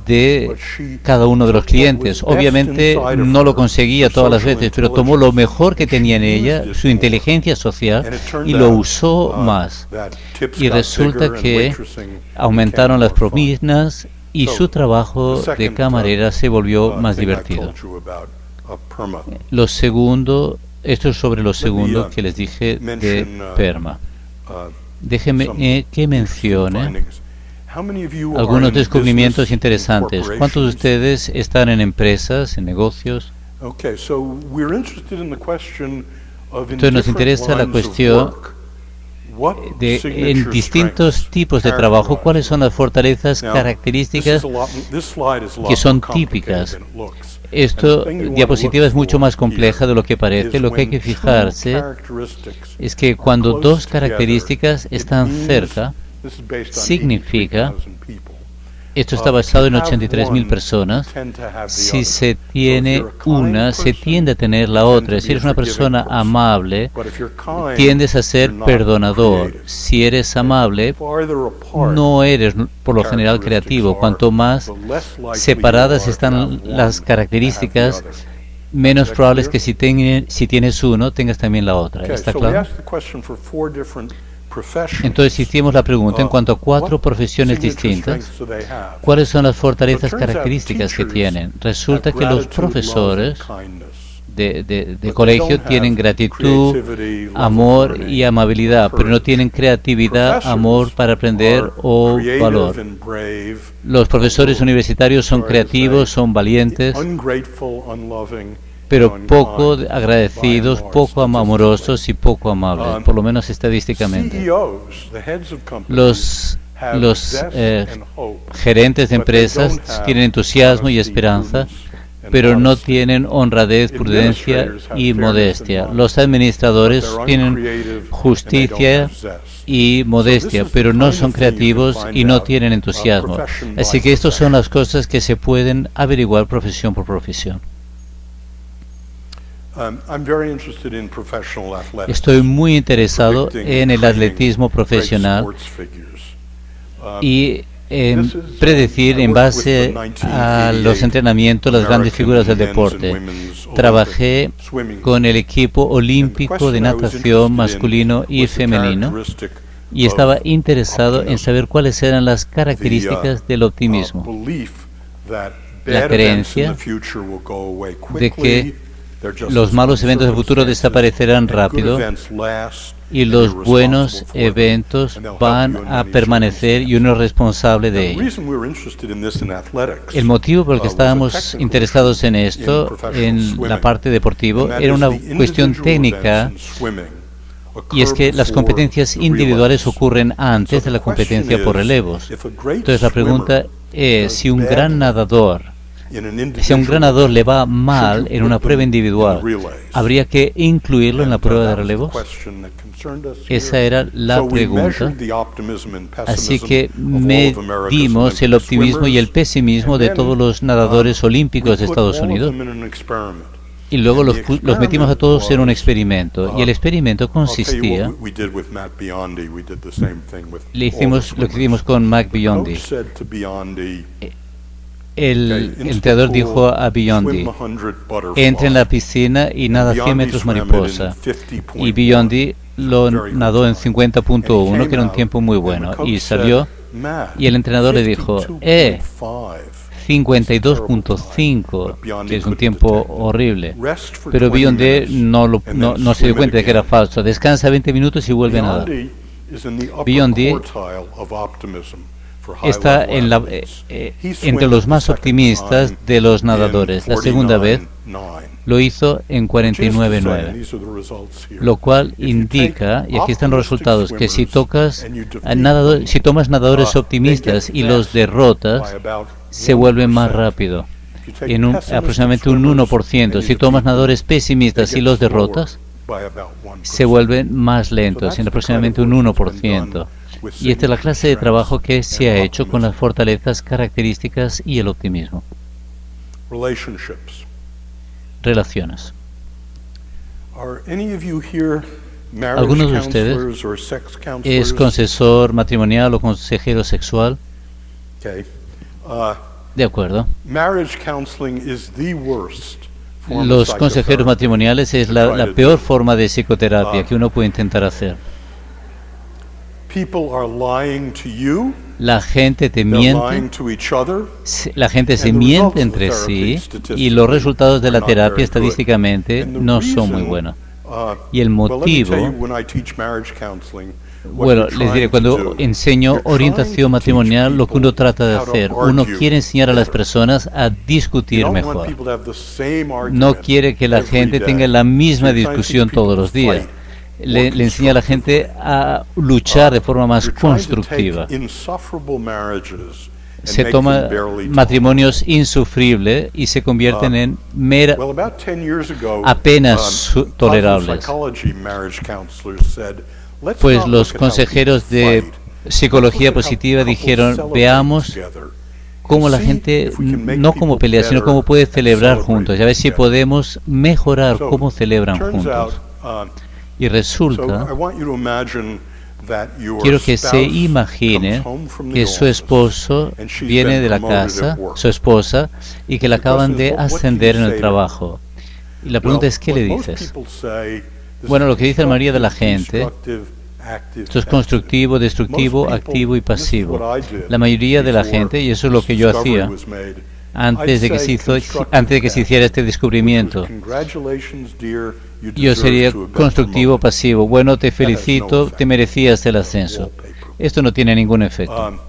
de cada uno de los clientes. Obviamente no lo conseguía todas las veces, pero tomó lo mejor que tenía en ella, su inteligencia social, y lo usó más. Y resulta que aumentaron las propinas y su trabajo de camarera se volvió más divertido. Lo segundo, esto es sobre lo segundo que les dije de PERMA. Déjenme que mencione algunos descubrimientos interesantes. ¿Cuántos de ustedes están en empresas, en negocios? Entonces nos interesa la cuestión de en distintos tipos de trabajo, cuáles son las fortalezas características que son típicas. Esta diapositiva es mucho más compleja de lo que parece. Lo que hay que fijarse es que cuando 2 características están cerca, significa, esto está basado en 83.000 personas, si se tiene una, se tiende a tener la otra. Si eres una persona amable, tiendes a ser perdonador. Si eres amable, no eres por lo general creativo. Cuanto más separadas están las características, menos probable es que si tienes uno, tengas también la otra. ¿Está claro? Entonces hicimos la pregunta en cuanto a 4 profesiones distintas, ¿cuáles son las fortalezas características que tienen? Resulta que los profesores de colegio tienen gratitud, amor y amabilidad, pero no tienen creatividad, amor para aprender o valor. Los profesores universitarios son creativos, son valientes, pero poco agradecidos, poco amorosos y poco amables, por lo menos estadísticamente. Los gerentes de empresas tienen entusiasmo y esperanza, pero no tienen honradez, prudencia y modestia. Los administradores tienen justicia y modestia, pero no son creativos y no tienen entusiasmo. Así que estas son las cosas que se pueden averiguar profesión por profesión. Estoy muy interesado en el atletismo profesional y en predecir en base a los entrenamientos las grandes figuras del deporte. Trabajé con el equipo olímpico de natación masculino y femenino y estaba interesado en saber cuáles eran las características del optimismo. la creencia de que los malos eventos del futuro desaparecerán rápido y los buenos eventos van a permanecer y uno es responsable de ello. El motivo por el que estábamos interesados en esto, en la parte deportiva, era una cuestión técnica, y es que las competencias individuales ocurren antes de la competencia por relevos. Entonces la pregunta es, si a un gran nadador le va mal en una prueba individual, ¿habría que incluirlo en la prueba de relevos? Esa era la pregunta. Así que medimos el optimismo y el pesimismo de todos los nadadores olímpicos de Estados Unidos. Y luego los metimos a todos en un experimento. Y el experimento consistía... lo que hicimos con Mac Biondi. El entrenador dijo a Biondi, entra en la piscina y nada 100 metros mariposa. Y Biondi lo nadó en 50.1, que era un tiempo muy bueno. Y salió, y el entrenador le dijo, 52.5, que es un tiempo horrible. Pero Biondi no se dio cuenta de que era falso. Descansa 20 minutos y vuelve a nadar. Biondi está entre los más optimistas de los nadadores. La segunda vez lo hizo en 49.9, lo cual indica, y aquí están los resultados, que si tomas nadadores optimistas y los derrotas, se vuelven más rápido, en aproximadamente un 1%. Si tomas nadadores pesimistas y los derrotas, se vuelven más lentos, en aproximadamente un 1%. Y esta es la clase de trabajo que se ha hecho con las fortalezas, características y el optimismo. Relaciones. ¿Alguno de ustedes es consejero matrimonial o consejero sexual? De acuerdo. Los consejeros matrimoniales es la peor forma de psicoterapia que uno puede intentar hacer. La gente te miente, la gente se miente entre sí y los resultados de la terapia estadísticamente no son muy buenos. Y el motivo, bueno, les diré, cuando enseño orientación matrimonial, lo que uno trata de hacer, uno quiere enseñar a las personas a discutir mejor. No quiere que la gente tenga la misma discusión todos los días. Le enseña a la gente a luchar de forma más constructiva. Se toman matrimonios insufribles y se convierten en apenas tolerables. Pues los consejeros de psicología positiva dijeron, veamos cómo la gente, no cómo pelea, sino cómo puede celebrar juntos, y a ver si podemos mejorar cómo celebran juntos. Y resulta, quiero que se imagine que su esposo viene de la casa, su esposa, y que la acaban de ascender en el trabajo. Y la pregunta es, ¿qué le dices? Bueno, lo que dice la mayoría de la gente, esto es constructivo, destructivo, activo y pasivo. La mayoría de la gente, y eso es lo que yo hacía antes de que se hiciera este descubrimiento, yo sería constructivo, pasivo. Bueno, te felicito, te merecías el ascenso. Esto no tiene ningún efecto.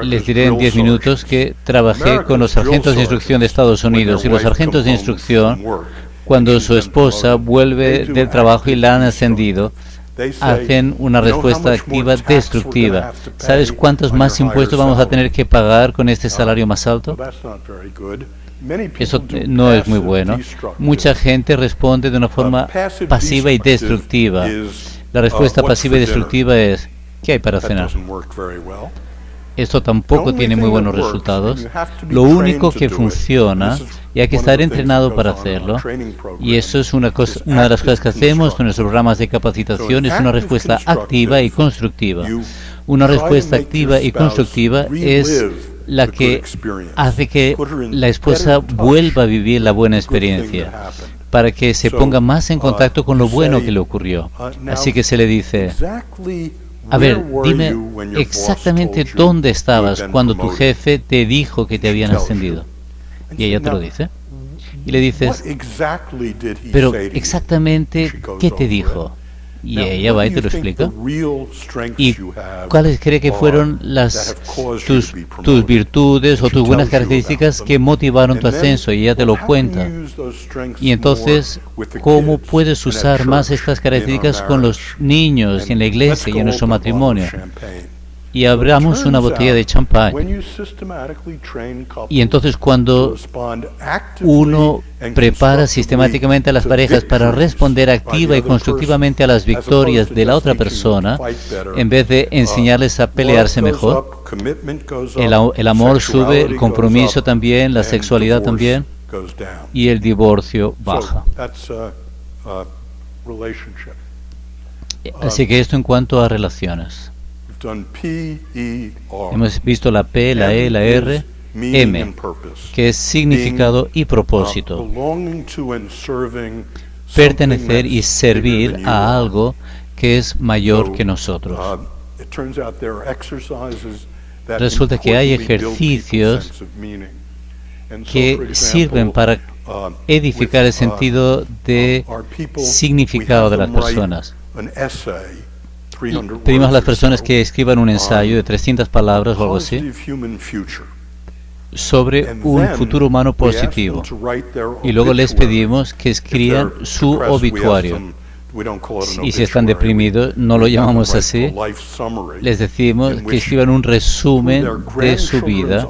Les diré en 10 minutos que trabajé con los sargentos de instrucción de Estados Unidos, y los sargentos de instrucción, cuando su esposa vuelve del trabajo y la han ascendido, hacen una respuesta activa destructiva. ¿Sabes cuántos más impuestos vamos a tener que pagar con este salario más alto? Eso no es muy bueno. Mucha gente responde de una forma pasiva y destructiva. La respuesta pasiva y destructiva es, ¿qué hay para cenar? Esto tampoco tiene muy buenos resultados. Lo único que funciona, y hay que estar entrenado para hacerlo, y eso es una de las cosas que hacemos en nuestros programas de capacitación, es una respuesta activa y constructiva. Una respuesta activa y constructiva es la que hace que la esposa vuelva a vivir la buena experiencia, para que se ponga más en contacto con lo bueno que le ocurrió. Así que se le dice, A ver, dime exactamente dónde estabas cuando tu jefe te dijo que te habían ascendido. Y ella te lo dice. Y le dices, pero exactamente, ¿qué te dijo? Y ella va y te lo explica. ¿Y cuáles cree que fueron tus virtudes o tus buenas características que motivaron tu ascenso? Y ella te lo cuenta. Y entonces, ¿cómo puedes usar más estas características con los niños y en la iglesia y en nuestro matrimonio? Y abramos una botella de champán. Y entonces cuando uno prepara sistemáticamente a las parejas para responder activa y constructivamente a las victorias de la otra persona, en vez de enseñarles a pelearse mejor, el amor sube, el compromiso también, la sexualidad también, y el divorcio baja. Así que esto en cuanto a relaciones. Hemos visto la P, la E, la R, M, que es significado y propósito. Pertenecer y servir a algo que es mayor que nosotros. Resulta que hay ejercicios que sirven para edificar el sentido de significado de las personas. Pedimos a las personas que escriban un ensayo de 300 palabras o algo así sobre un futuro humano positivo. Y luego les pedimos que escriban su obituario. Y si están deprimidos, no lo llamamos así, les decimos que escriban un resumen de su vida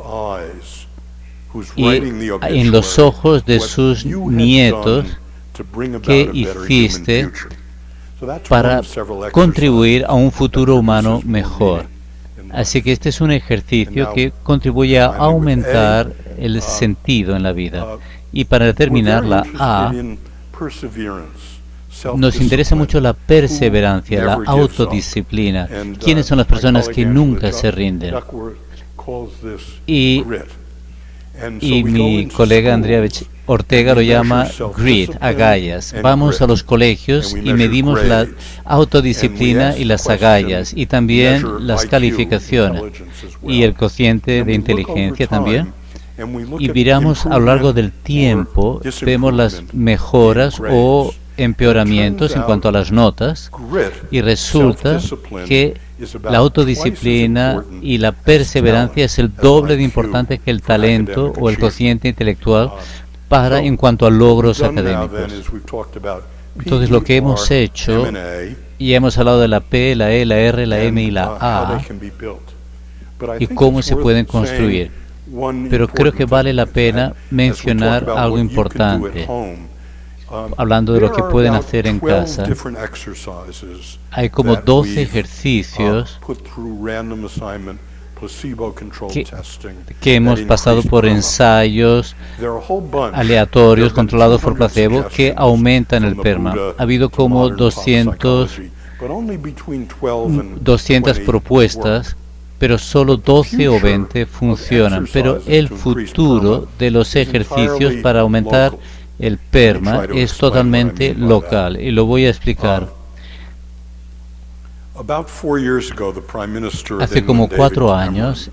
y en los ojos de sus nietos qué hiciste para contribuir a un futuro humano mejor. Así que este es un ejercicio que contribuye a aumentar el sentido en la vida. Y para terminar, la A, nos interesa mucho la perseverancia, la autodisciplina. ¿Quiénes son las personas que nunca se rinden? Y mi colega Andrea Ortega lo llama grit, agallas. Vamos a los colegios y medimos la autodisciplina y las agallas y también las calificaciones y el cociente de inteligencia también. Y miramos a lo largo del tiempo, vemos las mejoras o empeoramientos en cuanto a las notas y resulta que la autodisciplina y la perseverancia es el doble de importante que el talento o el cociente intelectual en cuanto a logros académicos. Entonces lo que hemos hecho, y hemos hablado de la P, la E, la R, la M y la A, y cómo se pueden construir. Pero creo que vale la pena mencionar algo importante. Hablando de lo que pueden hacer en casa, hay como 12 ejercicios que hemos pasado por ensayos aleatorios controlados por placebo que aumentan el PERMA. Ha habido como 200 propuestas, pero solo 12 o 20 funcionan. Pero el futuro de los ejercicios para aumentar el PERMA es totalmente local y lo voy a explicar. Hace como 4 años,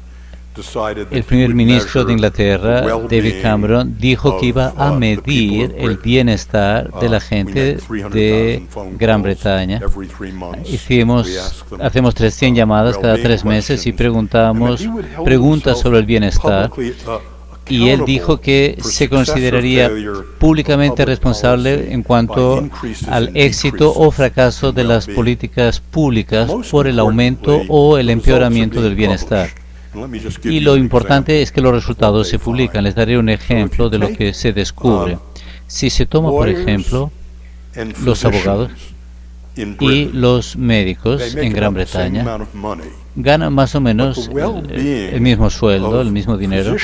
el primer ministro de Inglaterra, David Cameron, dijo que iba a medir el bienestar de la gente de Gran Bretaña. Hacemos 300 llamadas cada 3 meses y preguntamos preguntas sobre el bienestar. Y él dijo que se consideraría públicamente responsable en cuanto al éxito o fracaso de las políticas públicas por el aumento o el empeoramiento del bienestar. Y lo importante es que los resultados se publican. Les daré un ejemplo de lo que se descubre. Si se toma, por ejemplo, los abogados y los médicos en Gran Bretaña, ganan más o menos el mismo sueldo, el mismo dinero,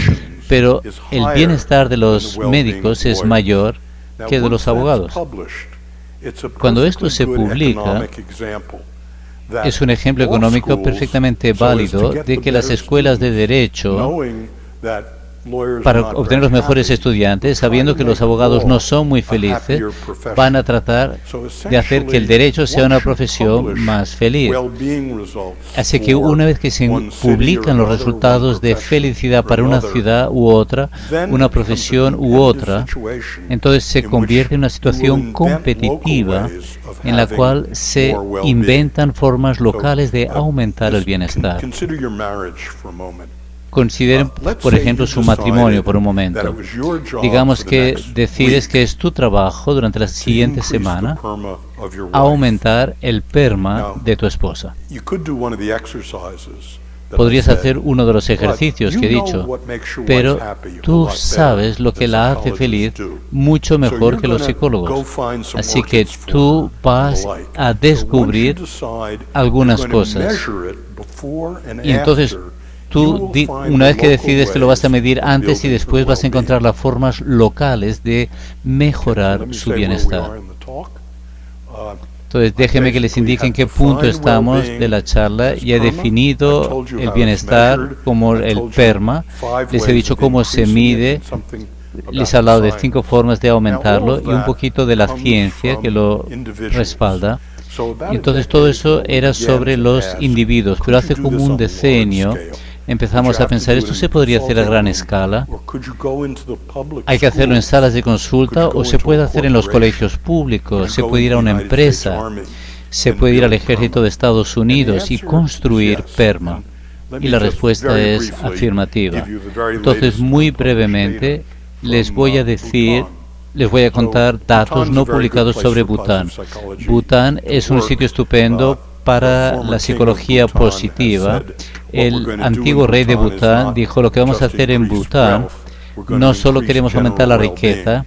pero el bienestar de los médicos es mayor que de los abogados. Cuando esto se publica, es un ejemplo económico perfectamente válido de que las escuelas de derecho para obtener los mejores estudiantes, sabiendo que los abogados no son muy felices, van a tratar de hacer que el derecho sea una profesión más feliz. Así que una vez que se publican los resultados de felicidad para una ciudad u otra, una profesión u otra, entonces se convierte en una situación competitiva en la cual se inventan formas locales de aumentar el bienestar. Consideren, por ejemplo, su matrimonio por un momento. Digamos que decides que es tu trabajo durante la siguiente semana aumentar el PERMA de tu esposa. Podrías hacer uno de los ejercicios que he dicho, pero tú sabes lo que la hace feliz mucho mejor que los psicólogos. Así que tú vas a descubrir algunas cosas. Y entonces tú, una vez que decides, te lo vas a medir antes y después vas a encontrar las formas locales de mejorar su bienestar. Entonces, déjenme que les indique en qué punto estamos de la charla. Ya he definido el bienestar como el PERMA. Les he dicho cómo se mide. Les he hablado de 5 formas de aumentarlo y un poquito de la ciencia que lo respalda. Y entonces, todo eso era sobre los individuos. Pero hace como un decenio empezamos a pensar, ¿esto se podría hacer a gran escala? ¿Hay que hacerlo en salas de consulta o se puede hacer en los colegios públicos? ¿Se puede ir a una empresa? ¿Se puede ir al ejército de Estados Unidos y construir PERMA? Y la respuesta es afirmativa. Entonces, muy brevemente, les voy a contar datos no publicados sobre Bután. Bután es un sitio estupendo para la psicología positiva. El antiguo rey de Bután dijo, lo que vamos a hacer en Bután, no solo queremos aumentar la riqueza,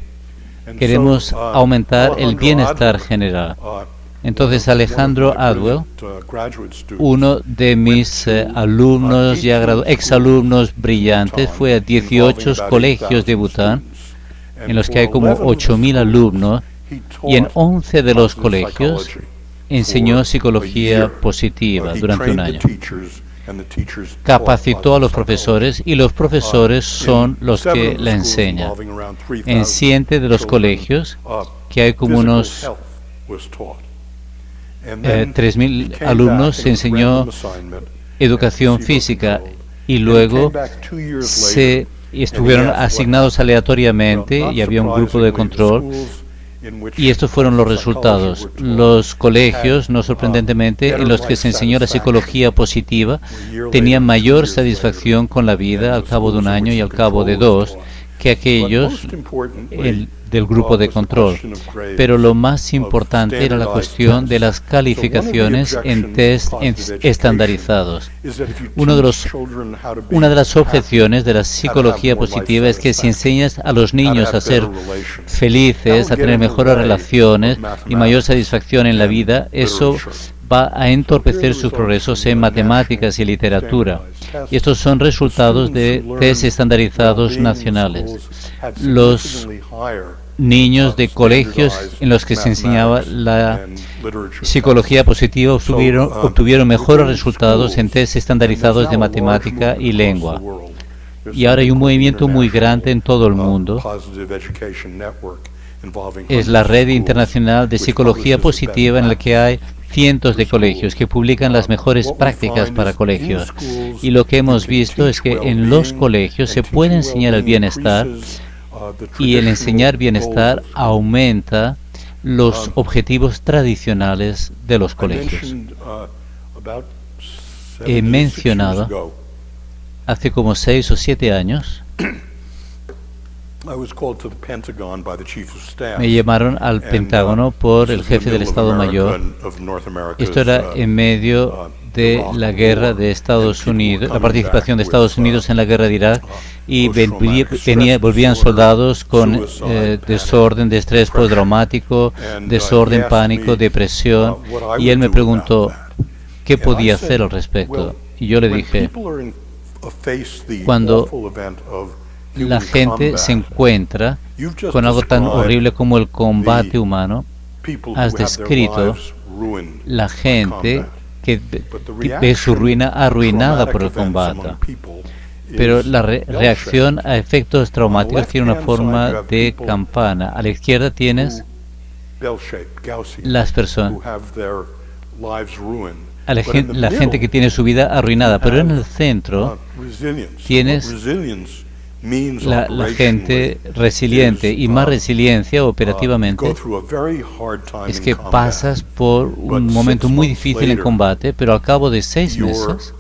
queremos aumentar el bienestar general. Entonces Alejandro Adwell, uno de mis alumnos, exalumnos brillantes, fue a 18 colegios de Bután, en los que hay como 8.000 alumnos, y en 11 de los colegios enseñó psicología positiva durante un año. Capacitó a los profesores y los profesores son los que la enseñan. En 7 de los colegios, que hay como unos 3.000 alumnos, se enseñó educación física y luego estuvieron asignados aleatoriamente y había un grupo de control. Y estos fueron los resultados. Los colegios, no sorprendentemente, en los que se enseñó la psicología positiva, tenían mayor satisfacción con la vida al cabo de un año y al cabo de 2 que aquellos del grupo de control. Pero lo más importante era la cuestión de las calificaciones en test estandarizados. Una de las objeciones de la psicología positiva es que si enseñas a los niños a ser felices, a tener mejores relaciones y mayor satisfacción en la vida, eso va a entorpecer sus progresos en matemáticas y literatura. Y estos son resultados de test estandarizados nacionales. Los niños de colegios en los que se enseñaba la psicología positiva obtuvieron mejores resultados en test estandarizados de matemática y lengua. Y ahora hay un movimiento muy grande en todo el mundo. Es la red internacional de psicología positiva en la que hay cientos de colegios que publican las mejores prácticas para colegios. Y lo que hemos visto es que en los colegios se puede enseñar el bienestar y el enseñar bienestar aumenta los objetivos tradicionales de los colegios. He mencionado hace como 6 o 7 años me llamaron al Pentágono por el jefe del Estado Mayor. Esto era en medio de la guerra de Estados Unidos, la participación de Estados Unidos en la guerra de Irak, y volvían soldados con desorden de estrés postraumático, desorden, pánico, depresión, y él me preguntó qué podía hacer al respecto. Y yo le dije, cuando la gente se encuentra con algo tan horrible como el combate humano, has descrito la gente que ve su ruina arruinada por el combate. pero la reacción a efectos traumáticos tiene una forma de campana. A la izquierda tienes las personas, la gente que tiene su vida arruinada, pero en el centro tienes la gente resiliente, y más resiliencia operativamente es que pasas por un momento muy difícil en combate, pero al cabo de 6 meses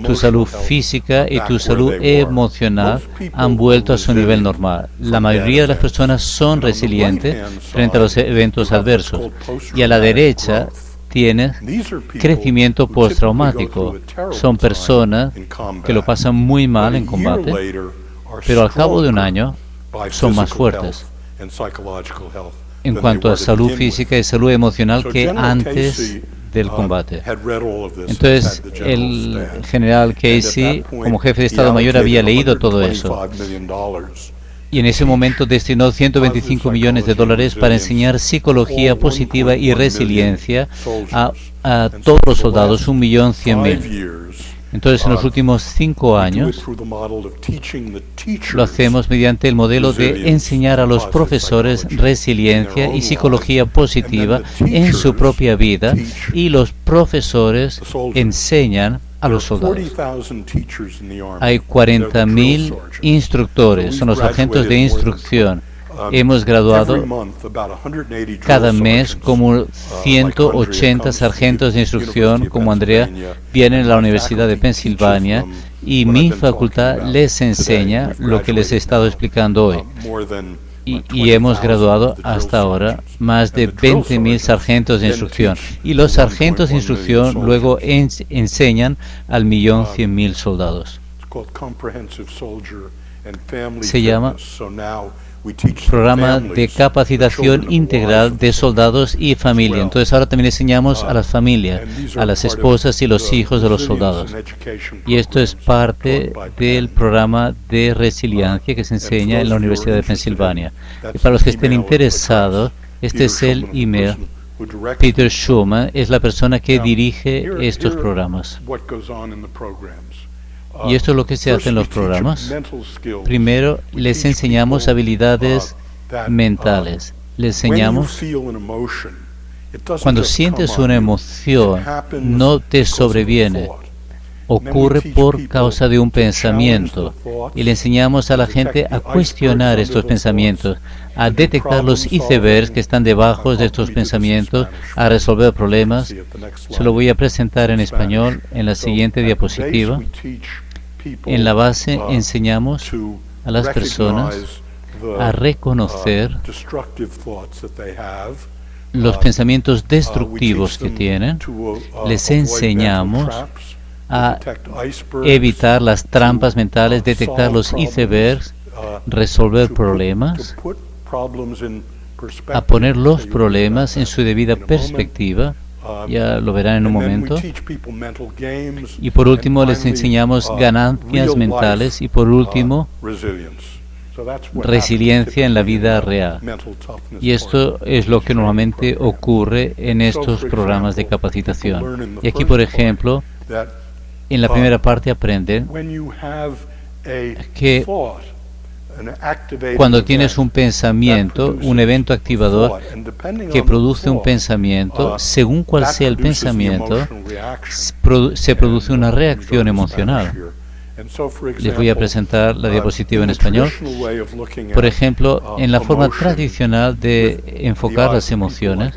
tu salud física y tu salud emocional han vuelto a su nivel normal. La mayoría de las personas son resilientes frente a los eventos adversos. Y a la derecha tienes crecimiento postraumático. Son personas que lo pasan muy mal en combate, pero al cabo de un año son más fuertes en cuanto a salud física y salud emocional que antes del combate. Entonces, el general Casey, como jefe de Estado Mayor, había leído todo eso. Y en ese momento destinó $125 millones para enseñar psicología positiva y resiliencia a todos los soldados, 1.100.000. Entonces, en los últimos 5 años, lo hacemos mediante el modelo de enseñar a los profesores resiliencia y psicología positiva en su propia vida, y los profesores enseñan a los soldados. Hay 40.000 instructores, son los sargentos de instrucción. Hemos graduado cada mes como 180 sargentos de instrucción, como Andrea, vienen a la Universidad de Pensilvania, y mi facultad les enseña lo que les he estado explicando hoy. Y hemos graduado hasta ahora más de 20.000 sargentos de instrucción. Y los sargentos de instrucción luego enseñan al 1.100.000 soldados. Se llama Programa de Capacitación Integral de Soldados y Familia. Entonces ahora también enseñamos a las familias, a las esposas y los hijos de los soldados. Y esto es parte del programa de resiliencia que se enseña en la Universidad de Pensilvania. Y para los que estén interesados, este es el email. Peter Schumann es la persona que dirige estos programas. Y esto es lo que se hace en los programas. Primero, les enseñamos habilidades mentales. Les enseñamos, cuando sientes una emoción, no te sobreviene. Ocurre por causa de un pensamiento. Y le enseñamos a la gente a cuestionar estos pensamientos, a detectar los icebergs que están debajo de estos pensamientos, a resolver problemas. Se lo voy a presentar en español en la siguiente diapositiva. En la base enseñamos a las personas a reconocer los pensamientos destructivos que tienen. Les enseñamos a evitar las trampas mentales, detectar los icebergs, resolver problemas, a poner los problemas en su debida perspectiva. Ya lo verán en un momento. Y por último les enseñamos ganancias mentales, y por último resiliencia en la vida real. Y esto es lo que normalmente ocurre en estos programas de capacitación. Y aquí, por ejemplo, en la primera parte aprenden que cuando tienes un pensamiento, un evento activador que produce un pensamiento, según cuál sea el pensamiento, se produce una reacción emocional. Les voy a presentar la diapositiva en español. Por ejemplo, en la forma tradicional de enfocar las emociones,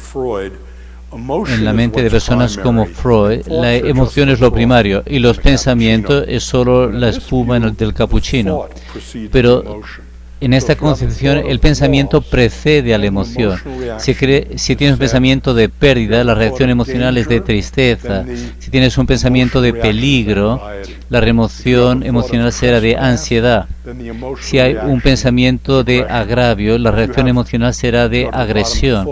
en la mente de personas como Freud, la emoción es lo primario y los pensamientos es solo la espuma del capuchino. Pero en esta concepción el pensamiento precede a la emoción. Si tienes un pensamiento de pérdida, la reacción emocional es de tristeza. Si tienes un pensamiento de peligro, la reacción emocional será de ansiedad. Si hay un pensamiento de agravio, la reacción emocional será de agresión.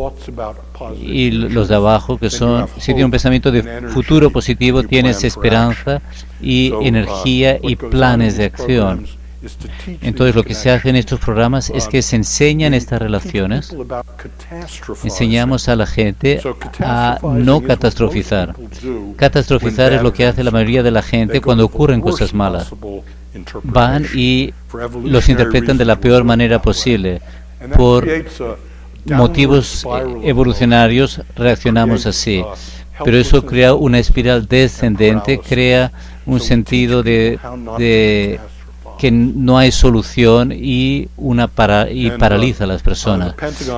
Y los de abajo, que son, si tienes un pensamiento de futuro positivo, tienes esperanza y energía y planes de acción. Entonces lo que se hace en estos programas es que se enseñan estas relaciones, enseñamos a la gente a no catastrofizar. Catastrofizar es lo que hace la mayoría de la gente cuando ocurren cosas malas. Van y los interpretan de la peor manera posible. Por motivos evolucionarios reaccionamos así. Pero eso crea una espiral descendente, crea un sentido de que no hay solución y paraliza a las personas.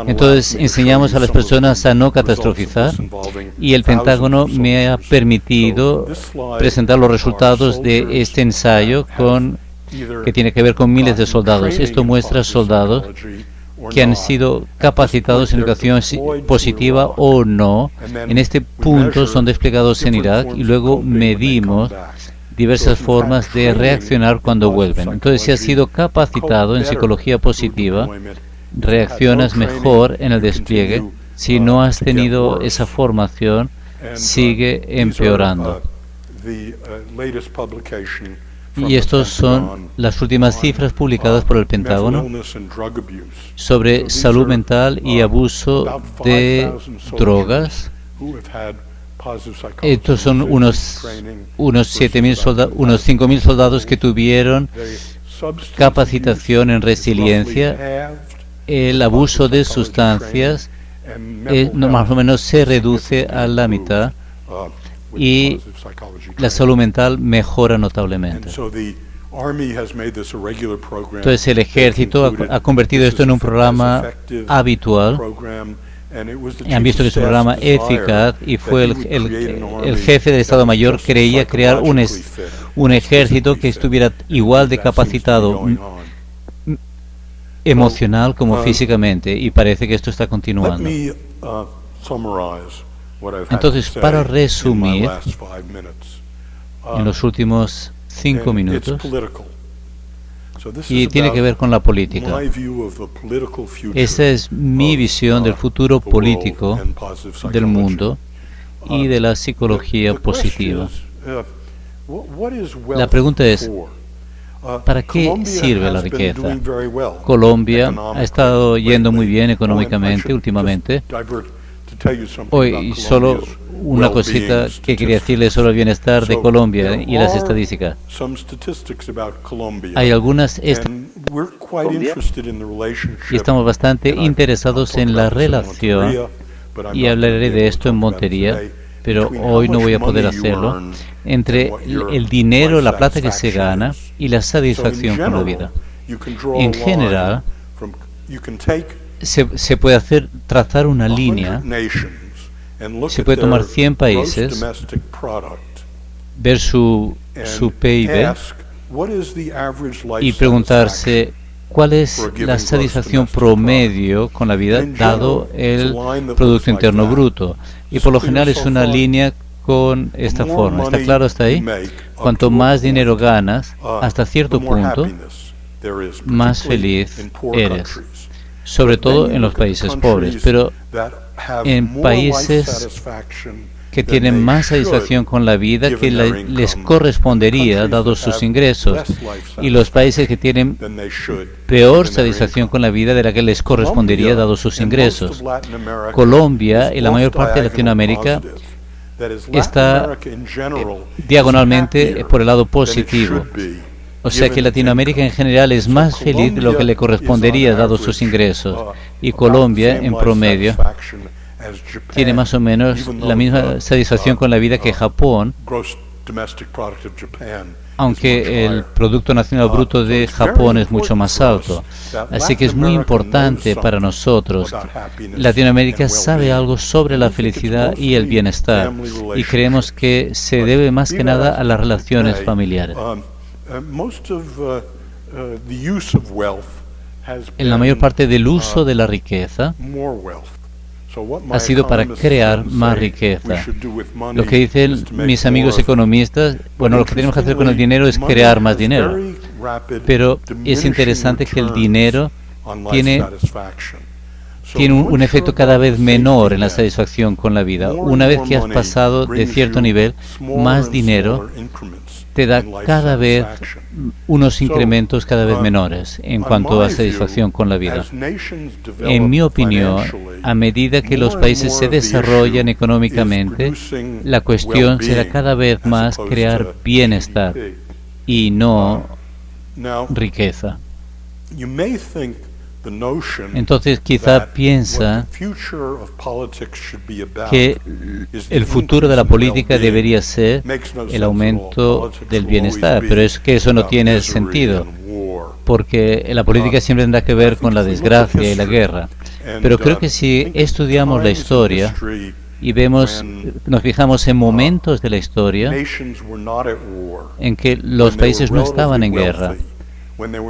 Entonces enseñamos a las personas a no catastrofizar y el Pentágono me ha permitido presentar los resultados de este ensayo que tiene que ver con miles de soldados. Esto muestra soldados que han sido capacitados en educación positiva o no. En este punto son desplegados en Irak y luego medimos diversas formas de reaccionar cuando vuelven. Entonces, si has sido capacitado en psicología positiva, reaccionas mejor en el despliegue. Si no has tenido esa formación, sigue empeorando. Y estas son las últimas cifras publicadas por el Pentágono sobre salud mental y abuso de drogas. Estos son unos 5.000 soldados que tuvieron capacitación en resiliencia. El abuso de sustancias más o menos se reduce a la mitad y la salud mental mejora notablemente. Entonces el ejército ha convertido esto en un programa habitual. Han visto que es un programa eficaz y fue el jefe de Estado Mayor quería crear un ejército que estuviera igual de capacitado emocional como físicamente, y parece que esto está continuando. Entonces, para resumir, en los últimos 5 minutos, y tiene que ver con la política. Esa es mi visión del futuro político del mundo y de la psicología positiva. La pregunta es, ¿para qué sirve la riqueza? Colombia ha estado yendo muy bien económicamente últimamente. Hoy solo una cosita que quería decirles sobre el bienestar de Colombia y las estadísticas. Hay algunas y estamos bastante interesados en la relación, y hablaré de esto en Montería, pero hoy no voy a poder hacerlo, entre el dinero, la plata que se gana y la satisfacción con la vida. En general, se puede trazar una línea, se puede tomar 100 países, ver su PIB y preguntarse cuál es la satisfacción promedio con la vida dado el Producto Interno Bruto. Y por lo general es una línea con esta forma. ¿Está claro hasta ahí? Cuanto más dinero ganas, hasta cierto punto, más feliz eres. Sobre todo en los países pobres, pero en países que tienen más satisfacción con la vida que les correspondería dado sus ingresos, y los países que tienen peor satisfacción con la vida de la que les correspondería dado sus ingresos. Colombia y la mayor parte de Latinoamérica está diagonalmente por el lado positivo. O sea que Latinoamérica en general es más feliz de lo que le correspondería dado sus ingresos, y Colombia en promedio tiene más o menos la misma satisfacción con la vida que Japón, aunque el Producto Nacional Bruto de Japón es mucho más alto. Así que es muy importante para nosotros. Latinoamérica sabe algo sobre la felicidad y el bienestar, y creemos que se debe más que nada a las relaciones familiares. En la mayor parte del uso de la riqueza ha sido para crear más riqueza. Lo que dicen mis amigos economistas, bueno, lo que tenemos que hacer con el dinero es crear más dinero. Pero es interesante que el dinero tiene un efecto cada vez menor en la satisfacción con la vida. Una vez que has pasado de cierto nivel, más dinero te da in cada life vez satisfaction. unos incrementos cada vez menores en cuanto a satisfacción con la vida. En mi opinión, a medida que los países se desarrollan económicamente, la cuestión será cada vez más crear bienestar y no riqueza. Entonces quizá piensa que el futuro de la política debería ser el aumento del bienestar, pero es que eso no tiene sentido, porque la política siempre tendrá que ver con la desgracia y la guerra. Pero creo que si estudiamos la historia y nos fijamos en momentos de la historia en que los países no estaban en guerra,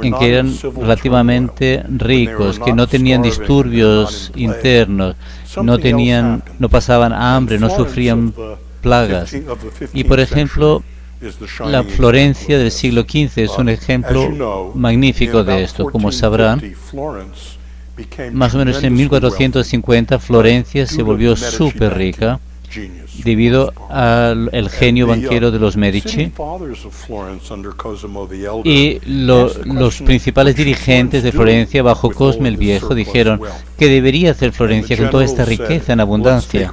en que eran relativamente ricos, que no tenían disturbios internos, no pasaban hambre, no sufrían plagas. Y por ejemplo, la Florencia del siglo XV es un ejemplo magnífico de esto. Como sabrán, más o menos en 1450 Florencia se volvió súper rica debido al genio banquero de los Medici, y los principales dirigentes de Florencia bajo Cosme el Viejo dijeron que debería hacer Florencia con toda esta riqueza en abundancia.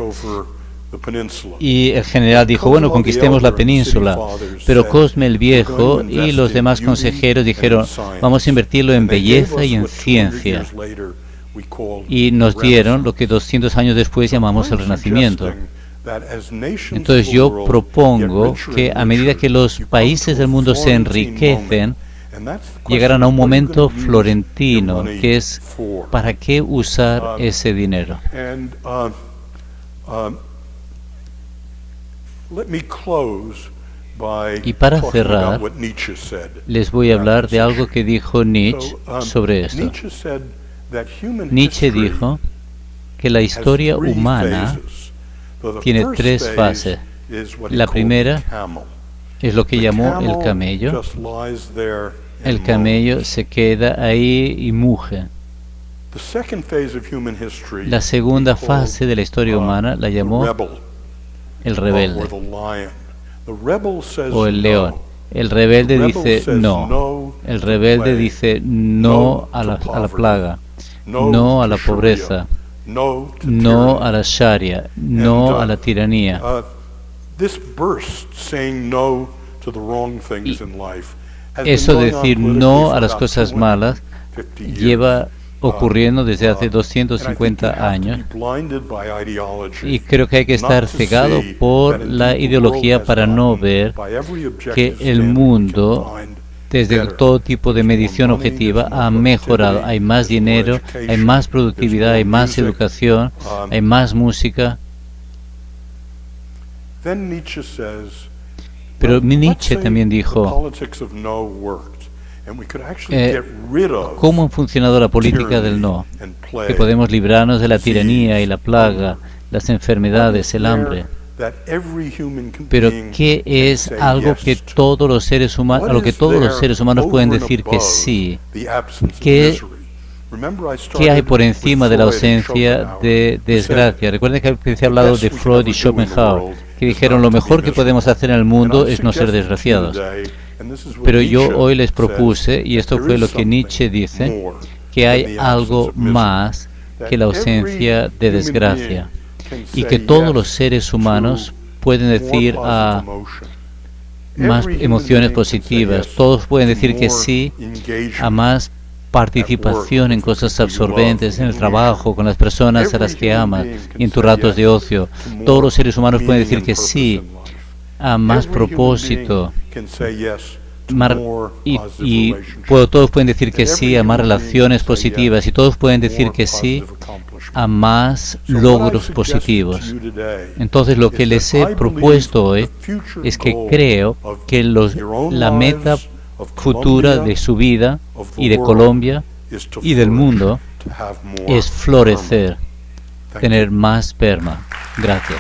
Y el general dijo, bueno, conquistemos la península. Pero Cosme el Viejo y los demás consejeros dijeron, vamos a invertirlo en belleza y en ciencia. Y nos dieron lo que 200 años después llamamos el Renacimiento. Entonces yo propongo que a medida que los países del mundo se enriquecen, llegarán a un momento florentino, que es ¿para qué usar ese dinero? Y para cerrar, les voy a hablar de algo que dijo Nietzsche sobre esto. Nietzsche dijo que la historia humana tiene tres fases. La primera es lo que llamó el camello. El camello se queda ahí y muge. La segunda fase de la historia humana la llamó el rebelde o el león. El rebelde dice no. El rebelde dice no a la plaga, no a la pobreza, no a la sharia, no a la tiranía. Eso de decir no a las cosas malas lleva ocurriendo desde hace 250 años, y creo que hay que estar cegado por la ideología para no ver que el mundo, desde todo tipo de medición objetiva, ha mejorado. Hay más dinero, hay más productividad, hay más educación, hay más música. Pero Nietzsche también dijo, ¿cómo ha funcionado la política del no? Que podemos librarnos de la tiranía y la plaga, las enfermedades, el hambre. Pero ¿qué es algo que todos los seres humanos, a lo que todos los seres humanos pueden decir que sí? ¿Qué hay por encima de la ausencia de desgracia? Recuerden que se ha hablado de Freud y Schopenhauer, que dijeron lo mejor que podemos hacer en el mundo es no ser desgraciados. Pero yo hoy les propuse, y esto fue lo que Nietzsche dice, que hay algo más que la ausencia de desgracia, y que todos los seres humanos pueden decir a más emociones positivas, todos pueden decir que sí a más participación en cosas absorbentes, en el trabajo, con las personas a las que amas y en tus ratos de ocio. Todos los seres humanos pueden decir que sí a más propósito, y todos pueden decir que sí a más relaciones positivas, y todos pueden decir que sí a más logros positivos. Entonces lo que les he propuesto hoy es que creo que la meta futura de su vida y de Colombia y del mundo es florecer, tener más esperma. Gracias.